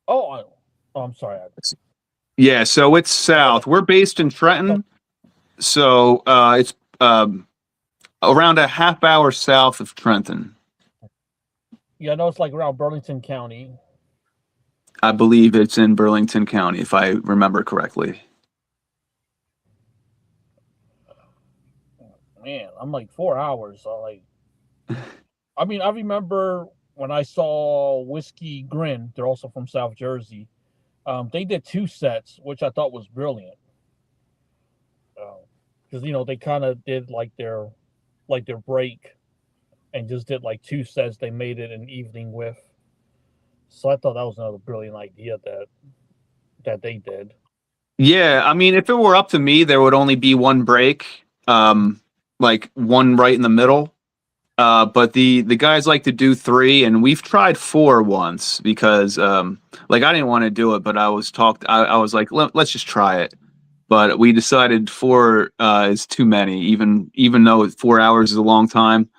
Speaker 2: Oh, I'm sorry.
Speaker 3: Yeah, so it's south. We're based in Trenton, so it's around a half hour south of Trenton.
Speaker 2: Yeah, I know it's like around Burlington County.
Speaker 3: I believe it's in Burlington County, if I remember correctly.
Speaker 2: Man, I'm like 4 hours. So I mean, I remember when I saw Whiskey Grin. They're also from South Jersey. They did 2 sets, which I thought was brilliant. Because they kind of did like their break, and just did like 2 sets. They made it an evening with. So I thought that was another brilliant idea that they did.
Speaker 3: Yeah, I mean, if it were up to me, there would only be one break, like one right in the middle. But the guys like to do 3, and we've tried 4 once because, I didn't want to do it, but I was like, let's just try it. But we decided 4 is too many, even though 4 hours is a long time.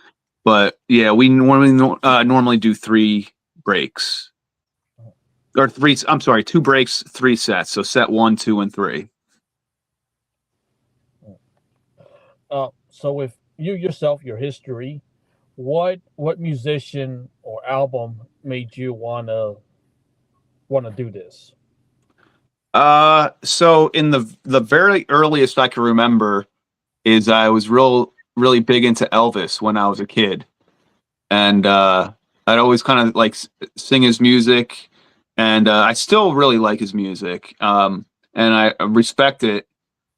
Speaker 3: But yeah, we normally do 3 breaks. Or 3, I'm sorry, 2 breaks, 3 sets. So set 1, 2, and 3.
Speaker 2: So with you yourself, your history, what musician or album made you wanna do this?
Speaker 3: So in the very earliest I can remember is I was really big into Elvis when I was a kid, and I'd always kind of like sing his music. And I still really like his music, and I respect it.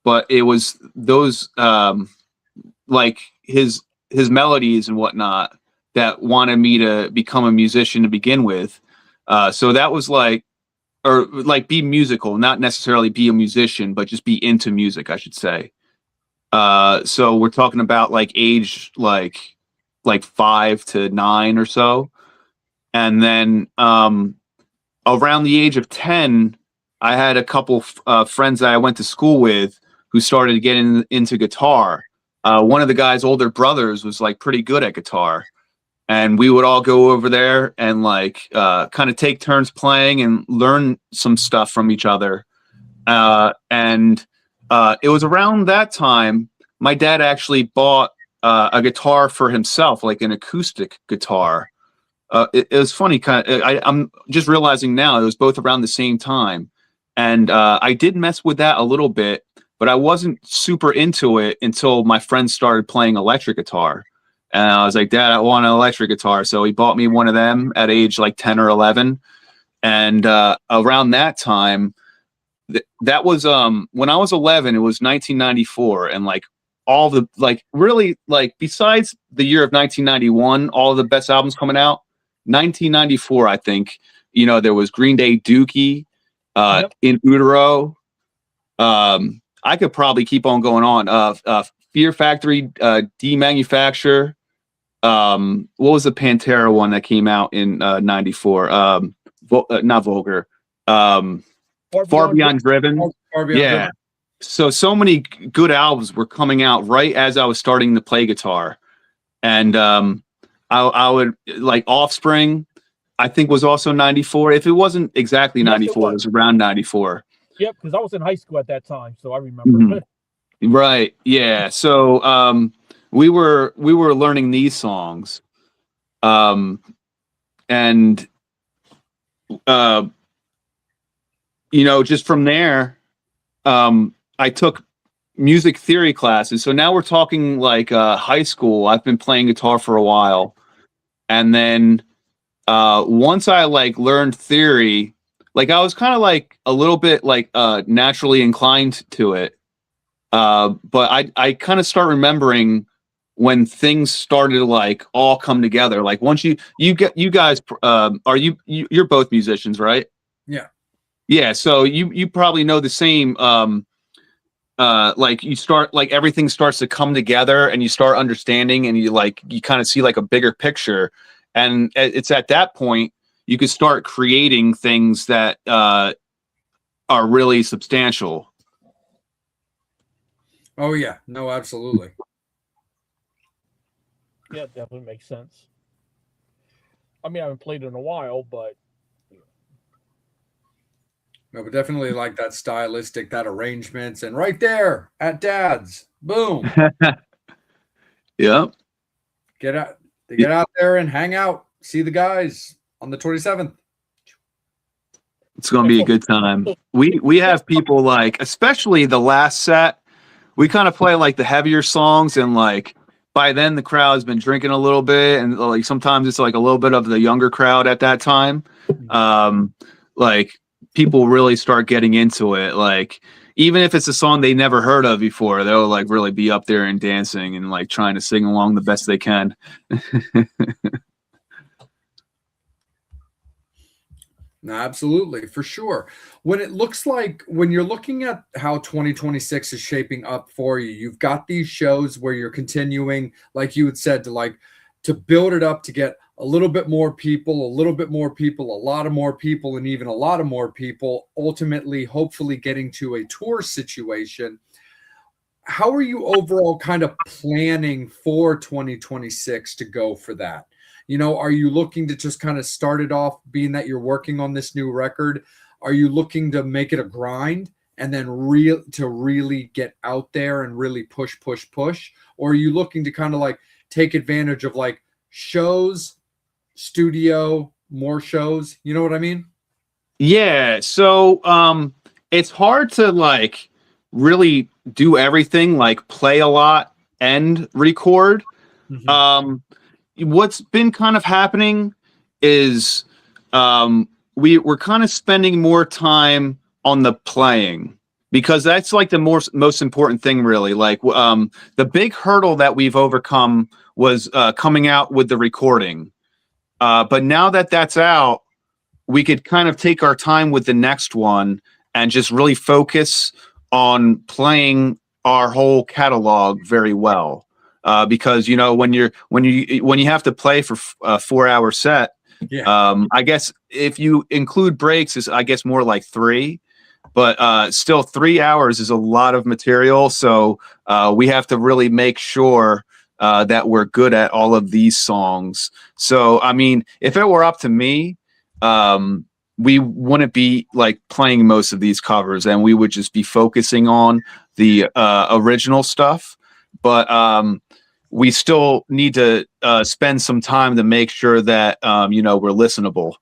Speaker 3: But it was those like his melodies and whatnot that wanted me to become a musician to begin with. So that was like, or like be musical, not necessarily be a musician, but just be into music, I should say. So we're talking about like age like 5 to 9 or so, and then around the age of 10, I had a couple friends that I went to school with who started getting into guitar. One of the guy's older brothers was like pretty good at guitar, and we would all go over there and like kind of take turns playing and learn some stuff from each other. And it was around that time my dad actually bought a guitar for himself, like an acoustic guitar. It was funny. I'm just realizing now it was both around the same time, and I did mess with that a little bit, but I wasn't super into it until my friends started playing electric guitar, and I was like, "Dad, I want an electric guitar." So he bought me one of them at age like 10 or 11, and around that time, that was when I was 11. It was 1994, and like all the really besides the year of 1991, all of the best albums coming out. 1994, I think, there was Green Day, Dookie,
Speaker 2: Yep.
Speaker 3: In Utero. I could probably keep on going on. Fear Factory, Demanufacture. What was the Pantera one that came out in 94? Not Vulgar. Far Beyond Driven.
Speaker 1: Far Beyond
Speaker 3: Yeah.
Speaker 1: Driven.
Speaker 3: So many good albums were coming out right as I was starting to play guitar. And I would like Offspring, I think was also 94. If it wasn't exactly 94, it was around 94.
Speaker 2: Yep, because I was in high school at that time, so I remember.
Speaker 3: Mm-hmm. Right. Yeah. So we were learning these songs. And just from there, I took music theory classes. So now we're talking like high school. I've been playing guitar for a while. And then once I like learned theory, like I was kind of like a little bit like naturally inclined to it. But I kind of start remembering when things started to like all come together. Like once you guys you're both musicians, right?
Speaker 1: Yeah.
Speaker 3: Yeah. So you probably know the same. Like you start like everything starts to come together and you start understanding and you kind of see like a bigger picture. And it's at that point you could start creating things that are really substantial.
Speaker 1: Oh yeah, no, absolutely.
Speaker 2: Yeah, definitely makes sense. I mean, I haven't played in a while, but
Speaker 1: No, but definitely like that stylistic, that arrangements, and right there at Dad's, boom.
Speaker 3: Yep.
Speaker 1: Get out there and hang out. See the guys on the 27th.
Speaker 3: It's going to be a good time. We have people like, especially the last set, we kind of play like the heavier songs, and like by then the crowd's been drinking a little bit, and like sometimes it's like a little bit of the younger crowd at that time. Like people really start getting into it. Like even if it's a song they never heard of before, they'll like really be up there and dancing and like trying to sing along the best they can.
Speaker 1: No, absolutely, for sure. When it looks like when you're looking at how 2026 is shaping up for you, you've got these shows where you're continuing, like you had said, to build it up to get a little bit more people, a little bit more people, a lot of more people, and even a lot of more people, ultimately, hopefully getting to a tour situation. How are you overall kind of planning for 2026 to go for that? Are you looking to just kind of start it off, being that you're working on this new record? Are you looking to make it a grind and then really get out there and really push? Or are you looking to kind of like take advantage of like shows, studio, more shows? You know what I mean?
Speaker 3: Yeah. So it's hard to like really do everything, like play a lot and record.
Speaker 2: mm-hmm.
Speaker 3: What's been kind of happening is we're kind of spending more time on the playing, because that's like the most important thing, really. Like the big hurdle that we've overcome was coming out with the recording, but now that that's out, we could kind of take our time with the next one and just really focus on playing our whole catalog very well. Because when you have to play for a 4-hour set,
Speaker 1: yeah.
Speaker 3: I guess if you include breaks, is I guess more like 3, but still 3 hours is a lot of material. So we have to really make sure that we're good at all of these songs. So I mean, if it were up to me, we wouldn't be like playing most of these covers, and we would just be focusing on the original stuff. But we still need to spend some time to make sure that we're listenable.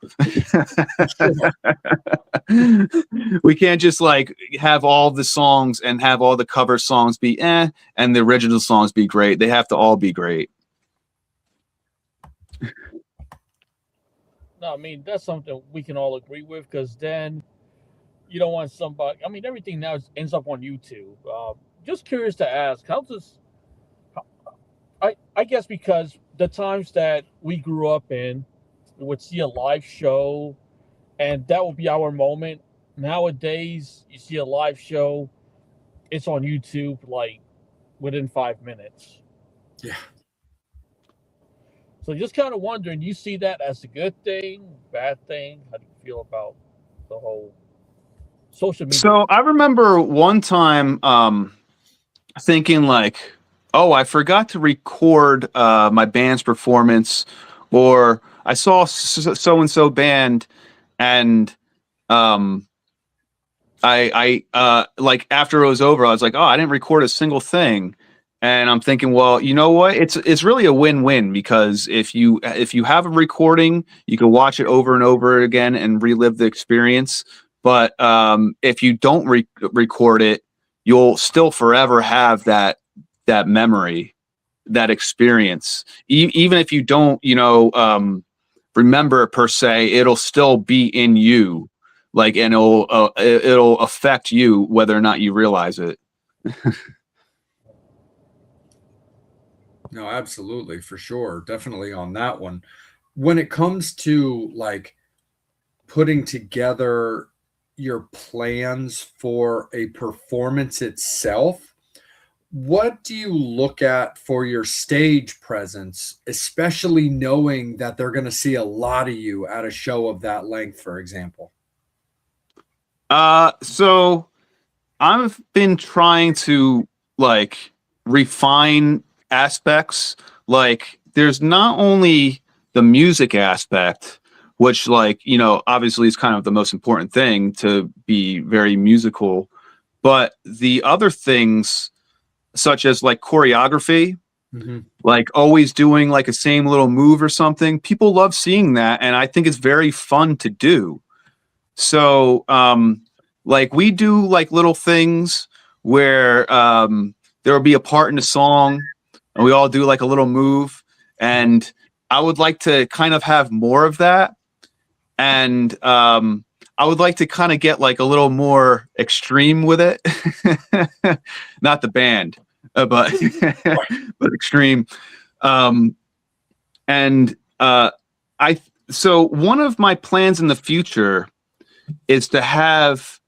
Speaker 3: We can't just like have all the songs and have all the cover songs be and the original songs be great. They have to all be great.
Speaker 2: No, I mean that's something we can all agree with, because then you don't want somebody. I mean, everything now ends up on YouTube. Just curious to ask, how does I guess because the times that we grew up in, we would see a live show, and that would be our moment. Nowadays, you see a live show, it's on YouTube like within 5 minutes.
Speaker 1: Yeah.
Speaker 2: So just kind of wondering, you see that as a good thing, bad thing? How do you feel about the whole social media.
Speaker 3: So I remember one time thinking like, oh, I forgot to record my band's performance, or I saw so and so band, and um, I like after it was over, I was like, oh, I didn't record a single thing. And I'm thinking, well, you know what? It's really a win-win, because if you have a recording, you can watch it over and over again and relive the experience. But if you don't record it, you'll still forever have that memory, that experience. Even if you don't, remember it per se, it'll still be in you, like, and it'll affect you whether or not you realize it.
Speaker 1: No, absolutely, for sure. Definitely on that one. When it comes to like putting together your plans for a performance itself, what do you look at for your stage presence, especially knowing that they're going to see a lot of you at a show of that length, for example?
Speaker 3: So I've been trying to like refine aspects. Like, there's not only the music aspect, which, like, obviously is kind of the most important thing, to be very musical, but the other things, such as like choreography, like always doing like a same little move or something. People love seeing that, and I think it's very fun to do. So, like, we do like little things where there will be a part in the song, and we all do like a little move. And I would like to kind of have more of that. And I would like to kind of get like a little more extreme with it. Not the band, but but extreme. And so one of my plans in the future is to have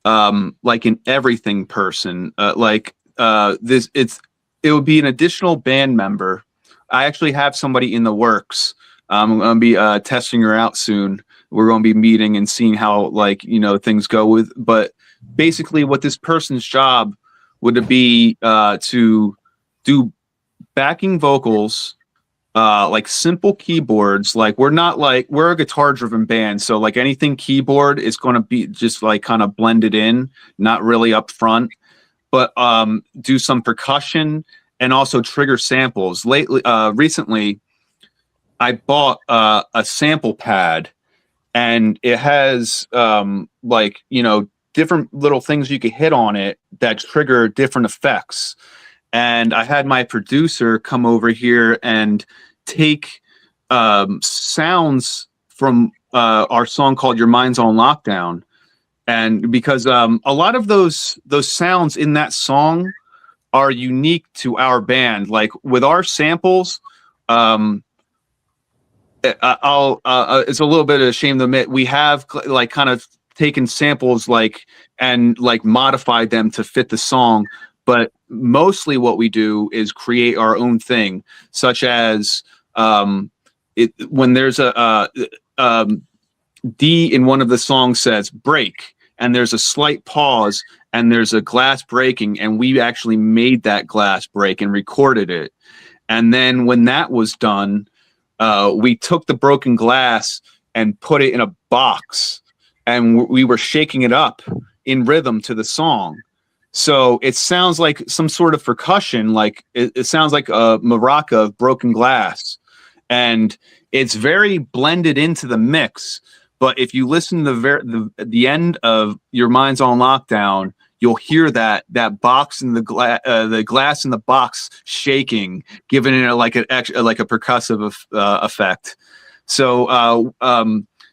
Speaker 3: like an everything person, it would be an additional band member. I actually have somebody in the works. I'm going to be testing her out soon. We're going to be meeting and seeing how, like, things go with. But basically, what this person's job would be to do backing vocals, like simple keyboards. Like, we're a guitar-driven band, so like anything keyboard is going to be just like kind of blended in, not really up front. But do some percussion and also trigger samples. Recently, I bought a sample pad, and it has different little things you could hit on it that trigger different effects. And I had my producer come over here and take sounds from our song called "Your Mind's on Lockdown." And because a lot of those sounds in that song are unique to our band, like with our samples, it's a little bit of a shame to admit, we have like kind of taken samples and modified them to fit the song. But mostly what we do is create our own thing, such as when there's a D in one of the songs says break, and there's a slight pause, and there's a glass breaking, and we actually made that glass break and recorded it. And then when that was done, we took the broken glass and put it in a box, and we were shaking it up in rhythm to the song. So it sounds like some sort of percussion, like it sounds like a maraca of broken glass, and it's very blended into the mix. But if you listen to the end of Your Mind's on Lockdown, you'll hear that box in the glass in the box shaking, giving it like a percussive effect. So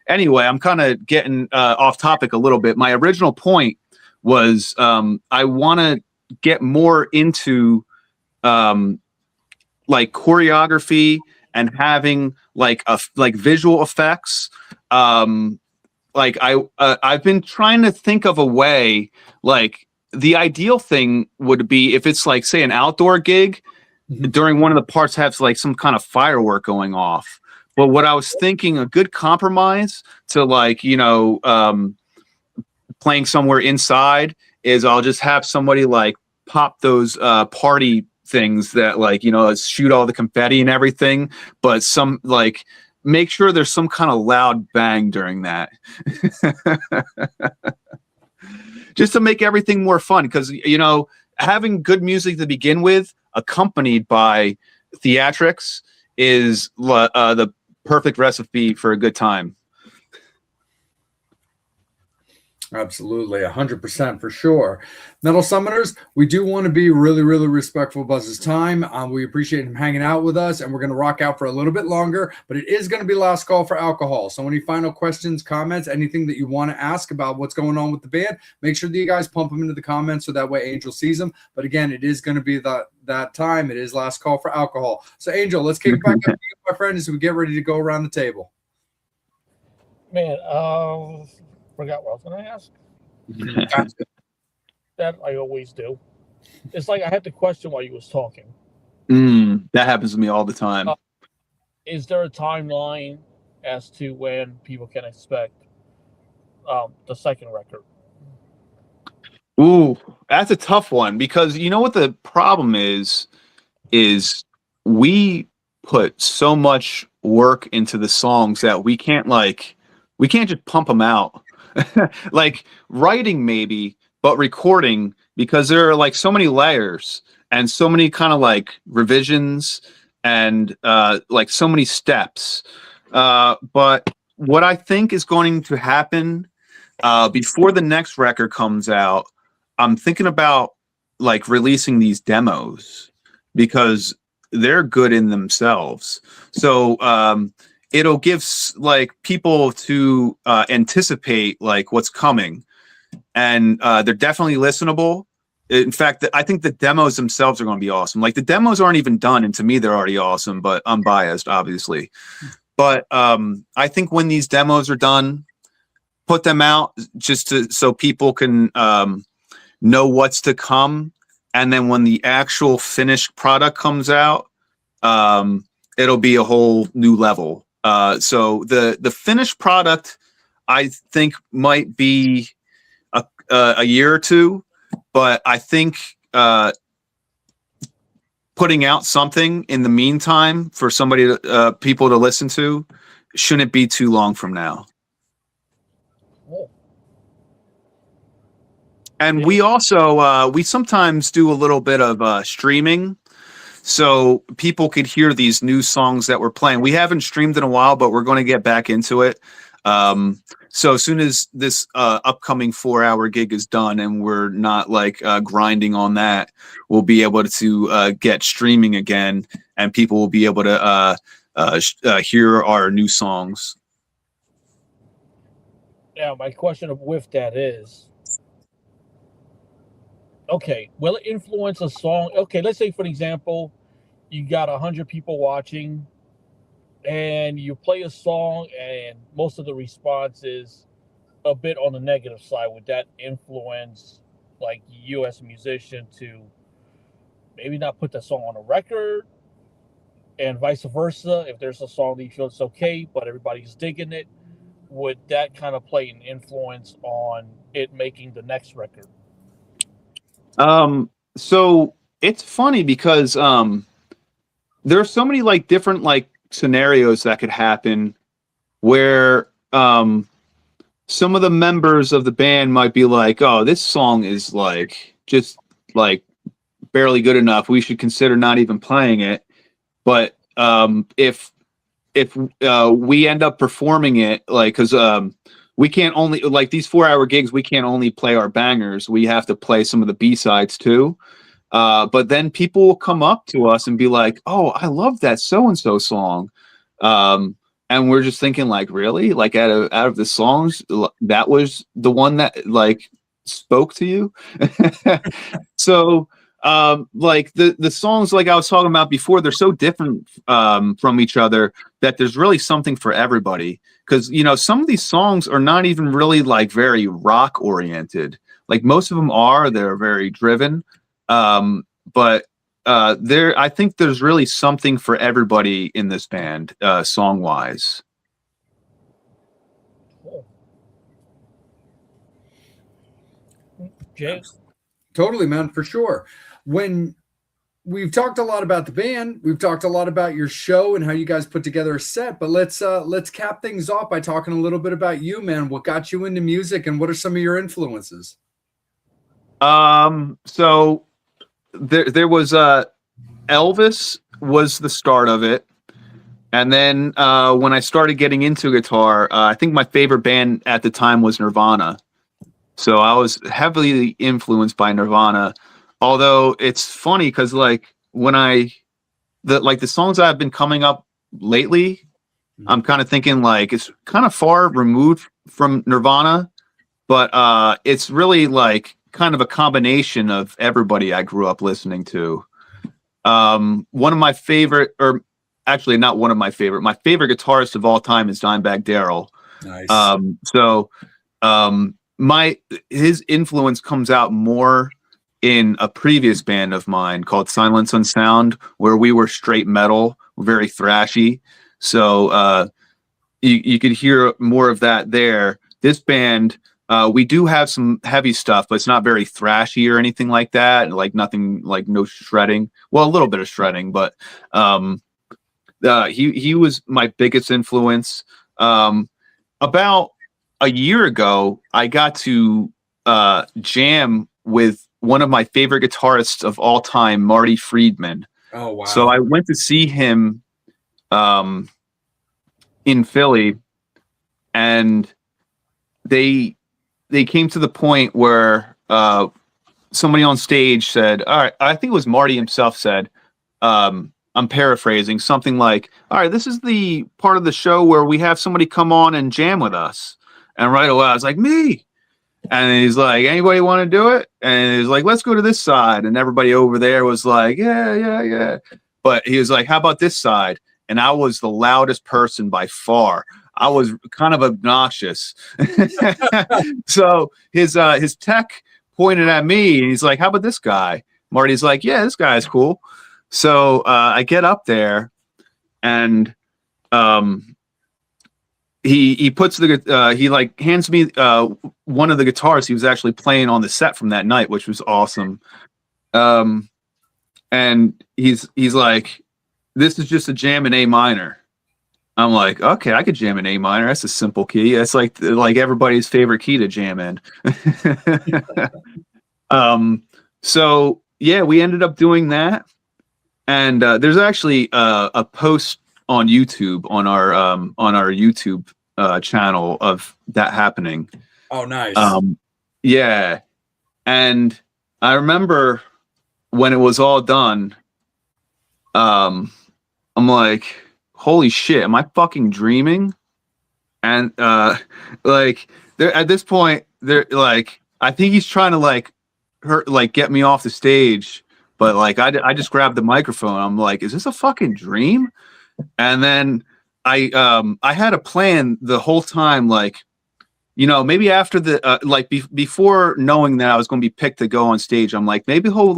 Speaker 3: anyway, I'm kind of getting off topic a little bit. My original point was I want to get more into like choreography and having like visual effects. Like I've been trying to think of a way, like the ideal thing would be if it's like, say, an outdoor gig, during one of the parts has like some kind of firework going off. But what I was thinking, a good compromise to playing somewhere inside is I'll just have somebody like pop those party things that like, you know, shoot all the confetti and everything, but some like make sure there's some kind of loud bang during that. Just to make everything more fun, because, you know, having good music to begin with accompanied by theatrics is the perfect recipe for a good time.
Speaker 1: Absolutely, 100% for sure. Metal Summoners, we do want to be really, really respectful of Buzz's time. We appreciate him hanging out with us, and we're going to rock out for a little bit longer, but it is going to be last call for alcohol. So any final questions, comments, anything that you want to ask about what's going on with the band, make sure that you guys pump them into the comments so that way Angel sees them. But again, it is going to be that time. It is last call for alcohol. So Angel, let's kick it back up to you, my friend, as we get ready to go around the table.
Speaker 2: Man, forgot what I was going to ask. That I always do. It's like I had to question while you was talking.
Speaker 3: That happens to me all the time.
Speaker 2: Is there a timeline as to when people can expect the second record?
Speaker 3: Ooh, that's a tough one, because you know what the problem is we put so much work into the songs that we can't just pump them out. Like writing maybe, but recording, because there are like so many layers and so many kind of like revisions and like so many steps. But what I think is going to happen before the next record comes out, I'm thinking about like releasing these demos, because they're good in themselves. So it'll give like people to anticipate like what's coming, and they're definitely listenable. In fact, I think the demos themselves are going to be awesome. Like the demos aren't even done, and to me they're already awesome, but I'm biased obviously. But I think when these demos are done, put them out just so people can know what's to come, and then when the actual finished product comes out, it'll be a whole new level. So the finished product, I think, might be a year or two, but I think putting out something in the meantime for people to listen to shouldn't be too long from now. And we also we sometimes do a little bit of streaming, so people could hear these new songs that we're playing. We haven't streamed in a while, but we're going to get back into it. So as soon as this upcoming 4-hour gig is done and we're not like grinding on that, we'll be able to get streaming again, and people will be able to hear our new songs.
Speaker 2: Yeah, my question with that is, okay, will it influence a song? Okay, let's say, for example, you got 100 people watching, and you play a song, and most of the response is a bit on the negative side. Would that influence, like, you as a musician to maybe not put that song on a record, and vice versa? If there's a song that you feel it's okay, but everybody's digging it, would that kind of play an influence on it making the next record?
Speaker 3: So it's funny because there are so many like different like scenarios that could happen where some of the members of the band might be like, oh, this song is like just like barely good enough, we should consider not even playing it. But if we end up performing it, like, because we can't only, like, these 4-hour gigs, we can't only play our bangers, we have to play some of the B-sides too. But then people will come up to us and be like, oh, I love that so-and-so song. And we're just thinking, like, really? Like, out of the songs, that was the one that, like, spoke to you? So, like, the songs, like I was talking about before, they're so different from each other that there's really something for everybody. Because, you know, some of these songs are not even really, like, very rock-oriented. Like, most of them they're very driven. But I think there's really something for everybody in this band, song wise.
Speaker 2: Jay?
Speaker 1: Totally, man, for sure. When we've talked a lot about the band, we've talked a lot about your show and how you guys put together a set, but let's cap things off by talking a little bit about you, man. What got you into music and what are some of your influences?
Speaker 3: So there was Elvis was the start of it. And then when I started getting into guitar, I think my favorite band at the time was Nirvana. So I was heavily influenced by Nirvana. Although it's funny because like when the songs I've been coming up lately, I'm kind of thinking like it's kind of far removed from Nirvana, but it's really like kind of a combination of everybody I grew up listening to. One of my favorite, or actually not one of my favorite guitarist of all time is Dimebag Darrell.
Speaker 1: Nice.
Speaker 3: His influence comes out more in a previous band of mine called Silence on Sound, where we were straight metal, very thrashy. So you could hear more of that there. This band, we do have some heavy stuff, but it's not very thrashy or anything like that. Like nothing, like no shredding. Well, a little bit of shredding, but he was my biggest influence. About a year ago, I got to jam with one of my favorite guitarists of all time, Marty Friedman.
Speaker 1: Oh wow!
Speaker 3: So I went to see him in Philly, and they came to the point where somebody on stage said, all right, I think it was Marty himself said, I'm paraphrasing, something like, all right, this is the part of the show where we have somebody come on and jam with us. And right away, I was like, me. And he's like, anybody want to do it? And he's like, let's go to this side. And everybody over there was like, yeah. But he was like, how about this side? And I was the loudest person by far. I was kind of obnoxious. So his tech pointed at me and he's like, how about this guy? Marty's like, yeah, this guy's cool. So I get up there and he puts he like hands me one of the guitars he was actually playing on the set from that night, which was awesome. And he's like, this is just a jam in A minor. I'm like, okay, I could jam in A minor. That's a simple key. That's like everybody's favorite key to jam in. So yeah, we ended up doing that. And there's actually a post on YouTube on our YouTube channel of that happening.
Speaker 1: Oh, nice.
Speaker 3: Yeah, and I remember when it was all done. I'm like, holy shit, am I fucking dreaming? And like, there at this point, they're like, I think he's trying to get me off the stage. But like I just grabbed the microphone. I'm like, is this a fucking dream? And then I had a plan the whole time, like, you know, maybe after the before knowing that I was going to be picked to go on stage, I'm like, maybe he'll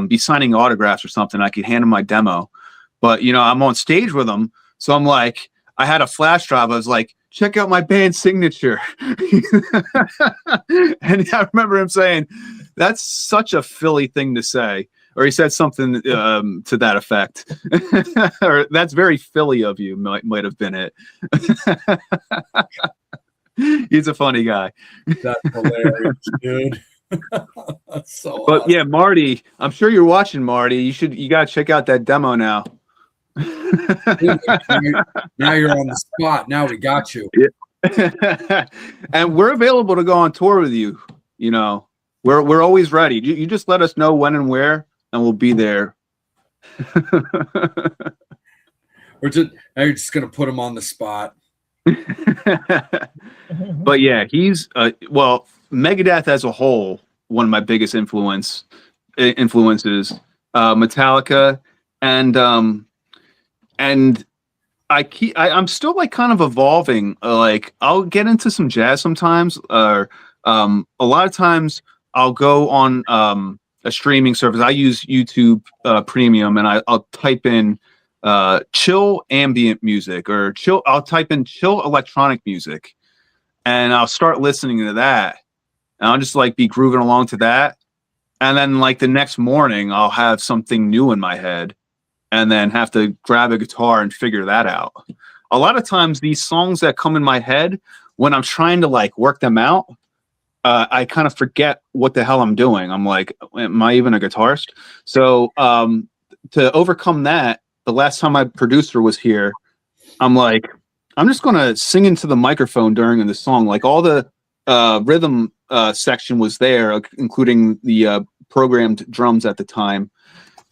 Speaker 3: be signing autographs or something. I could hand him my demo. But you know, I'm on stage with him, so I'm like, I had a flash drive. I was like, check out my band signature. And I remember him saying, that's such a Philly thing to say. Or he said something to that effect. Or that's very Philly of you, might have been it. He's a funny guy.
Speaker 1: That's hilarious, dude. That's so
Speaker 3: But
Speaker 1: awesome.
Speaker 3: yeah, Marty, I'm sure you're watching, Marty. You gotta check out that demo now.
Speaker 1: Now you're on the spot. Now we got you.
Speaker 3: Yeah. And we're available to go on tour with you. You know, we're always ready. You just let us know when and where, and we'll be there.
Speaker 1: Now you're just gonna put him on the spot.
Speaker 3: But yeah, he's Megadeth as a whole, one of my biggest influences, Metallica, and I'm still like kind of evolving. Like I'll get into some jazz sometimes, or a lot of times I'll go on a streaming service. I use YouTube Premium, and I'll type in chill ambient music or chill. I'll type in chill electronic music, and I'll start listening to that. and I'll just like be grooving along to that. And then like the next morning, I'll have something new in my head and then have to grab a guitar and figure that out. A lot of times these songs that come in my head, when I'm trying to like work them out, I kind of forget what the hell I'm doing. I'm like, am I even a guitarist? So to overcome that, the last time my producer was here, I'm like, I'm just going to sing into the microphone during the song. Like all the rhythm section was there, including the programmed drums at the time.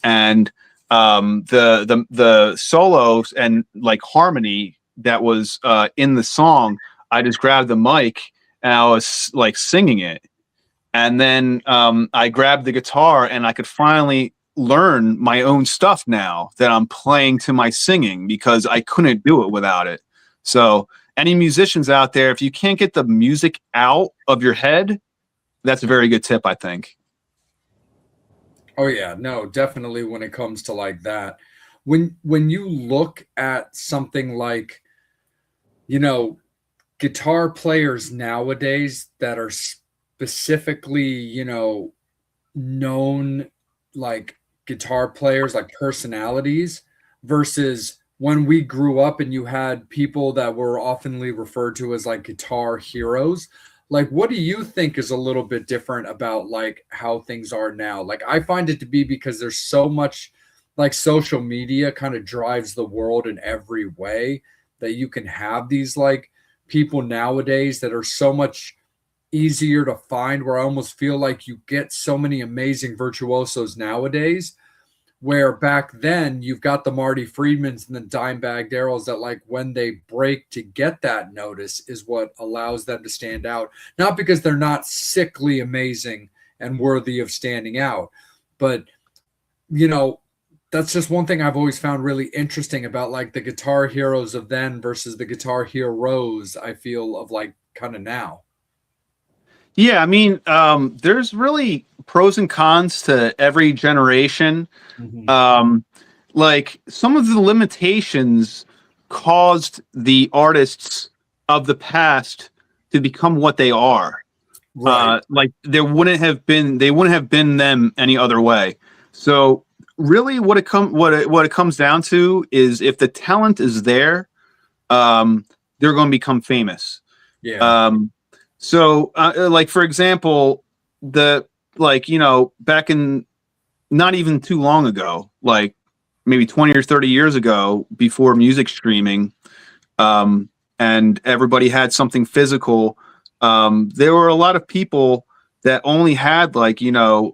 Speaker 3: And the solos and like harmony that was in the song, I just grabbed the mic and I was like singing it. And then I grabbed the guitar and I could finally learn my own stuff now that I'm playing to my singing, because I couldn't do it without it. So any musicians out there, if you can't get the music out of your head, that's a very good tip, I think.
Speaker 1: Oh yeah, no, definitely when it comes to like that. When you look at something like, you know, guitar players nowadays that are specifically, you know, known like guitar players, like personalities, versus when we grew up and you had people that were oftenly referred to as like guitar heroes. Like, what do you think is a little bit different about like how things are now? Like, I find it to be because there's so much like social media kind of drives the world in every way, that you can have these like people nowadays that are so much easier to find, where I almost feel like you get so many amazing virtuosos nowadays, where back then you've got the Marty Friedmans and the Dimebag Darrells that like when they break to get that notice is what allows them to stand out. Not because they're not sickly amazing and worthy of standing out, but you know, that's just one thing I've always found really interesting about like the guitar heroes of then versus the guitar heroes, I feel, of like kind of now.
Speaker 3: Yeah, I mean, there's really pros and cons to every generation. Like some of the limitations caused the artists of the past to become what they are.
Speaker 1: Right.
Speaker 3: Like they wouldn't have been them any other way. So really what it comes down to is if the talent is there, they're going to become famous.
Speaker 1: Yeah.
Speaker 3: So like for example, back in not even too long ago, like maybe 20 or 30 years ago, before music streaming, and everybody had something physical, there were a lot of people that only had like, a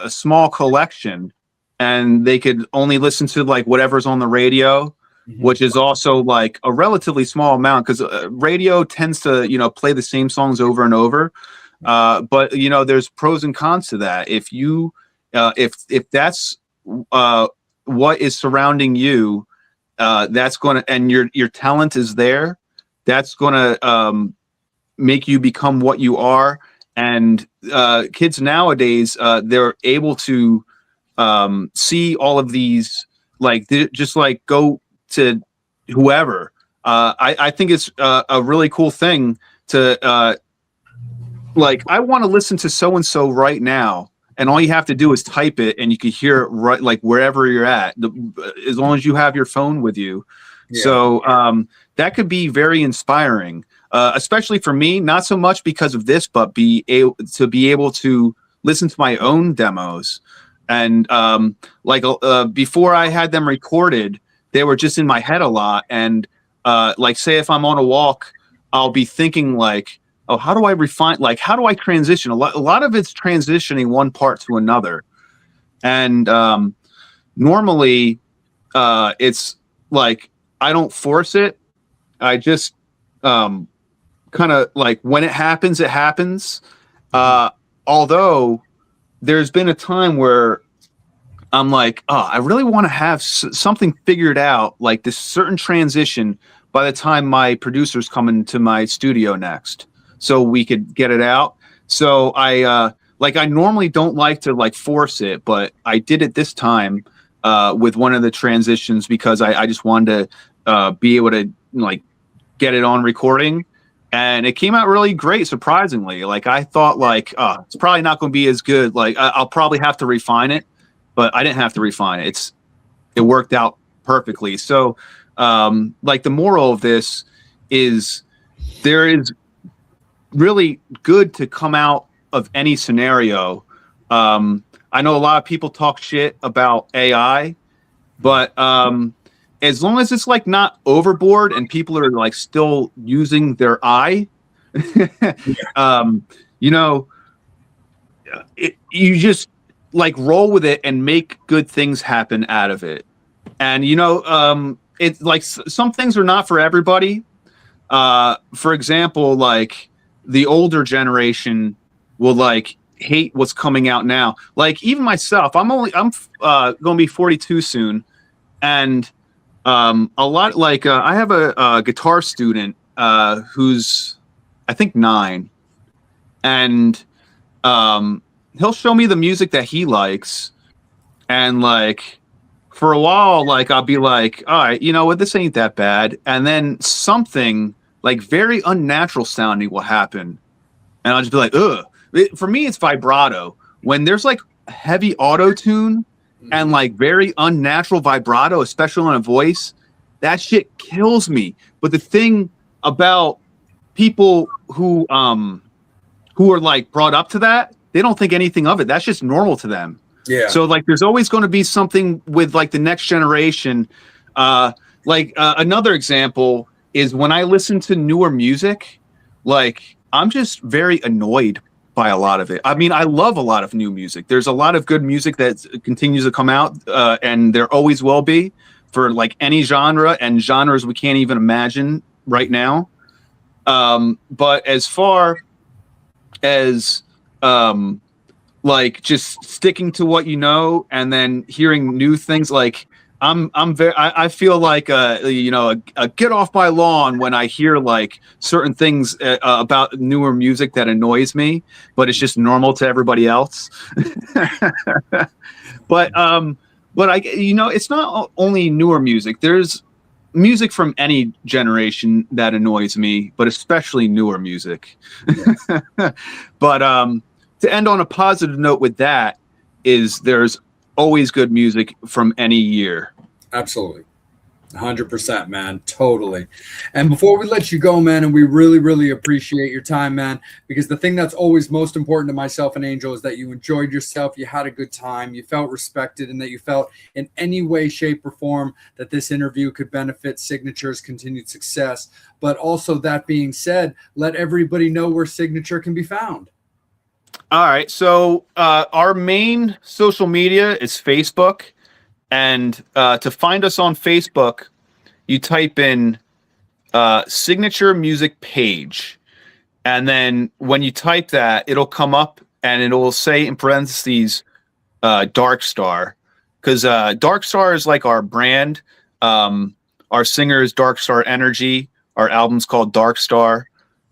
Speaker 3: small collection, and they could only listen to like whatever's on the radio, which is also like a relatively small amount, because radio tends to, play the same songs over and over. But, there's pros and cons to that. If you, if that's what is surrounding you, that's going to, and your talent is there, that's going to make you become what you are. And kids nowadays, they're able to see all of these, like just like go to whoever. I think it's a really cool thing to like, I want to listen to so and so right now, and all you have to do is type it, and you can hear it right, like wherever you're at, as long as you have your phone with you. Yeah. So that could be very inspiring, especially for me. Not so much because of this, but be able to listen to my own demos, and before I had them recorded, they were just in my head a lot. And like, say if I'm on a walk, I'll be thinking like, oh, how do I refine? Like, how do I transition? A lot of it's transitioning one part to another. And normally it's like, I don't force it. I just kind of like, when it happens, it happens. Although there's been a time where I'm like, oh, I really want to have something figured out, like this certain transition, by the time my producers come into my studio next, so we could get it out. So I normally don't like to like force it, but I did it this time with one of the transitions, because I just wanted to be able to like get it on recording. and it came out really great, surprisingly. Like I thought, like it's probably not going to be as good. Like I'll probably have to refine it, but I didn't have to refine it. It worked out perfectly. So, like the moral of this is there is really good to come out of any scenario. I know a lot of people talk shit about AI, but as long as it's like not overboard and people are like still using their eye, you know, you just like roll with it and make good things happen out of it. And it's like some things are not for everybody. For example, like the older generation will like hate what's coming out now. Like even myself, I'm going to be 42 soon, and a lot like I have a guitar student who's I think 9, and he'll show me the music that he likes, and like for a while, like I'll be like, all right, you know what, this ain't that bad, and then something like very unnatural sounding will happen, and I'll just be like, ugh. For me, it's vibrato. When there's like heavy auto tune and like very unnatural vibrato, especially on a voice, that shit kills me. But the thing about people who are like brought up to that, they don't think anything of it. That's just normal to them.
Speaker 1: Yeah.
Speaker 3: So like, there's always going to be something with like the next generation. Another example is when I listen to newer music, like I'm just very annoyed by a lot of it. I mean, I love a lot of new music. There's a lot of good music that continues to come out, and there always will be for like any genre and genres we can't even imagine right now. But as far as like just sticking to what you know and then hearing new things, like I feel like a get off my lawn when I hear like certain things about newer music that annoys me, but it's just normal to everybody else. But it's not only newer music. There's music from any generation that annoys me, but especially newer music. But to end on a positive note with that is there's always good music from any year.
Speaker 1: Absolutely. 100%, man. Totally. And before we let you go, man, and we really, really appreciate your time, man, because the thing that's always most important to myself and Angel is that you enjoyed yourself, you had a good time, you felt respected, and that you felt in any way, shape, or form that this interview could benefit Signature's continued success. But also, that being said, let everybody know where Signature can be found.
Speaker 3: All right. So our main social media is Facebook. And to find us on Facebook, you type in Signature Music Page. And then when you type that, it'll come up and it will say in parentheses, Dark Star. Because Dark Star is like our brand. Our singer is Dark Star Energy. Our album's called Dark Star.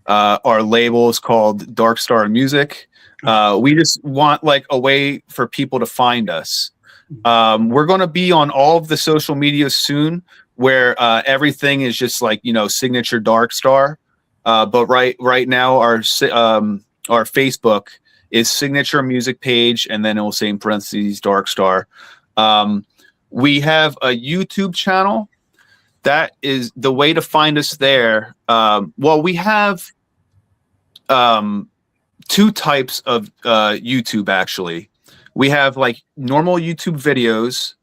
Speaker 3: Our label is called Dark Star Music. We just want like a way for people to find us. We're going to be on all of the social media soon where everything is just like, Signature Dark Star. But right now our Facebook is Signature Music Page, and then it will say in parentheses Dark Star. We have a YouTube channel. That is the way to find us there. Well, we have 2 types of YouTube, actually. We have like normal YouTube videos.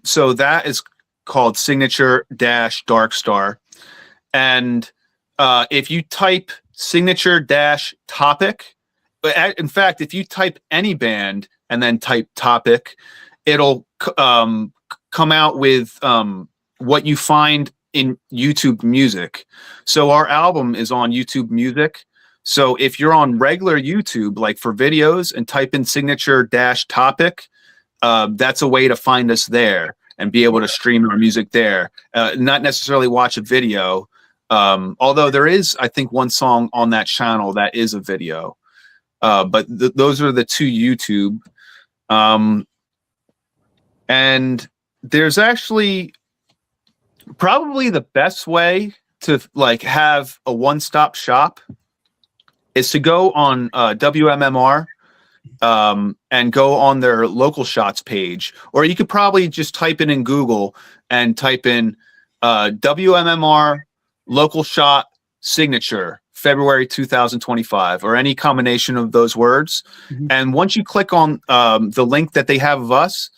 Speaker 3: So that is called Signature-Dark Star. And if you type Signature-Topic, in fact, if you type any band and then type topic, it'll come out with what you find in YouTube Music. So our album is on YouTube Music. So if you're on regular YouTube, like for videos, and type in Signature-Topic, that's a way to find us there and be able to stream our music there. Not necessarily watch a video, although there is, I think, one song on that channel that is a video. But those are the 2 YouTube. And there's actually probably the best way to like have a one-stop shop is to go on WMMR and go on their local shots page, or you could probably just type in Google and type in WMMR local shot signature February 2025, or any combination of those words.
Speaker 1: Mhm.
Speaker 3: And once you click on the link that they have of us,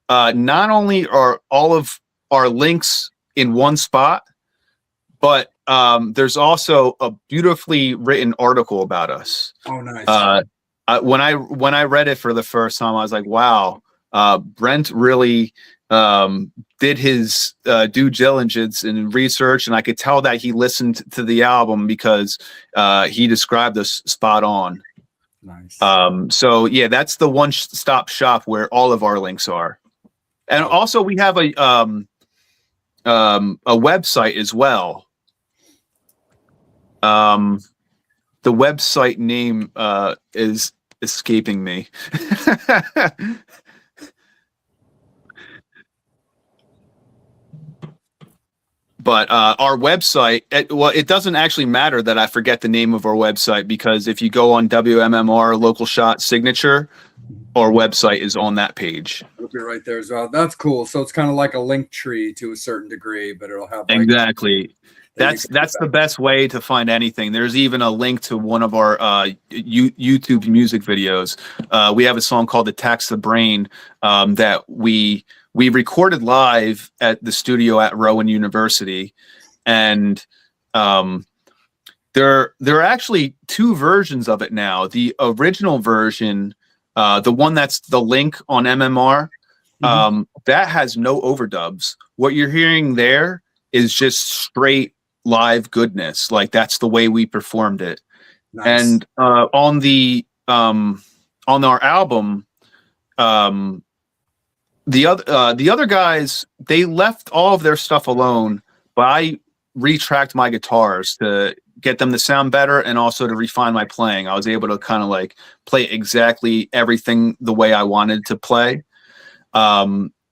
Speaker 3: not only are all of our links in one spot, but there's also a beautifully written article about us.
Speaker 1: Oh, nice.
Speaker 3: When I read it for the first time, I was like, wow, Brent really did his due diligence and research, and I could tell that he listened to the album because he described us spot on.
Speaker 1: Nice.
Speaker 3: So yeah, that's the one-stop shop where all of our links are. And also we have a website as well. The website name is escaping me. But our website, it doesn't actually matter that I forget the name of our website, because if you go on WMMR local shot signature, our website is on that page.
Speaker 1: It'll be right there as well. That's cool. So it's kind of like a link tree to a certain degree, but it'll have like,
Speaker 3: Exactly. That's the best way to find anything. There's even a link to one of our YouTube music videos. We have a song called "Attacks the Brain" that we recorded live at the studio at Rowan University, and there are actually two versions of it now. The original version, the one that's the link on MMR, that has no overdubs. What you're hearing there is just straight live goodness. Like, that's the way we performed it.
Speaker 1: nice.
Speaker 3: And on our album, the other guys, they left all of their stuff alone, but I retracked my guitars to get them to sound better and also to refine my playing. I was able to kind of like play exactly everything the way I wanted to play.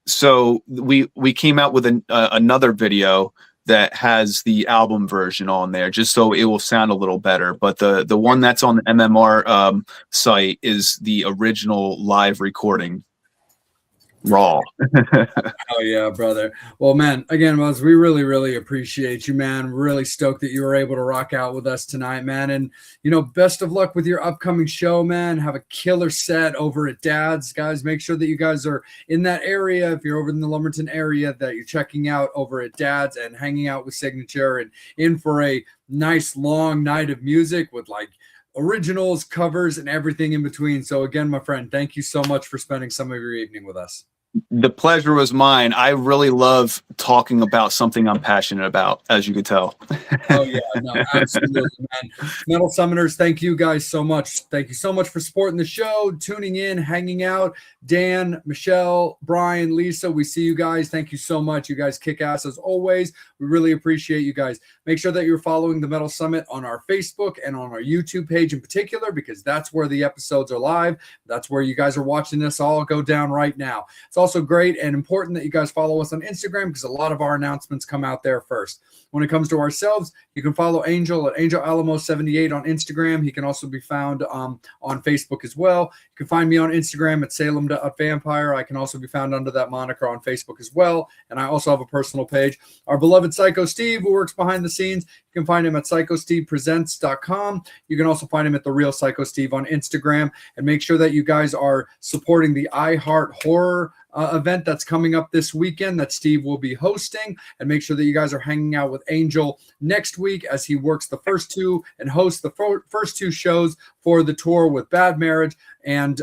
Speaker 3: So we came out with another video that has the album version on there, just so it will sound a little better. But the one that's on the MMR site is the original live recording, raw.
Speaker 1: Oh yeah, brother. Well, man, again, Muzz, we really, really appreciate you, man. Really stoked that you were able to rock out with us tonight, man. And best of luck with your upcoming show, man. Have a killer set over at Dad's, guys. Make sure that you guys are in that area. If you're over in the Lumberton area, that you're checking out over at Dad's and hanging out with Signature and in for a nice long night of music with like originals, covers, and everything in between. So again, my friend, thank you so much for spending some of your evening with us.
Speaker 3: The pleasure was mine. I really love talking about something I'm passionate about, as you could tell.
Speaker 1: Oh yeah, no, absolutely, man. Metal Summoners, thank you guys so much. Thank you so much for supporting the show, tuning in, hanging out. Dan, Michelle, Brian, Lisa, we see you guys. Thank you so much. You guys kick ass as always. We really appreciate you guys. Make sure that you're following the Metal Summit on our Facebook and on our YouTube page in particular, because that's where the episodes are live. That's where you guys are watching this all go down right now. It's also great and important that you guys follow us on Instagram, because a lot of our announcements come out there first. When it comes to ourselves, you can follow Angel at Angel Alamo 78 on Instagram. He can also be found on Facebook as well. You can find me on Instagram at Salem.Vampire. I can also be found under that moniker on Facebook as well. And I also have a personal page. Our beloved Psycho Steve, who works behind the scenes, you can find him at psychostevepresents.com. You can also find him at The Real Psycho Steve on Instagram. And make sure that you guys are supporting the I Heart Horror event that's coming up this weekend that Steve will be hosting. And make sure that you guys are hanging out with Angel next week as he works the first two and hosts the first two shows for the tour with Bad Marriage and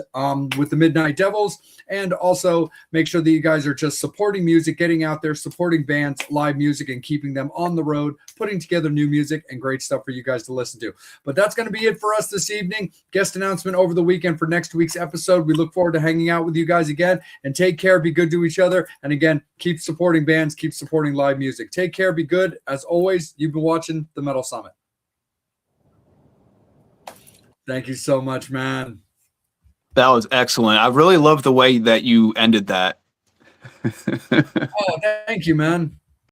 Speaker 1: with the Midnight Devils. And also make sure that you guys are just supporting music, getting out there, supporting bands, live music, and keeping them on the road, putting together new music and great stuff for you guys to listen to. But that's going to be it for us this evening. Guest announcement over the weekend for next week's episode. We look forward to hanging out with you guys again, and take care, be good to each other. And again, keep supporting bands, keep supporting live music. Take care, be good. As always, you've been watching the Metal Summit. Thank you so much, man.
Speaker 3: That was excellent. I really love the way that you ended that.
Speaker 1: Oh, thank you, man.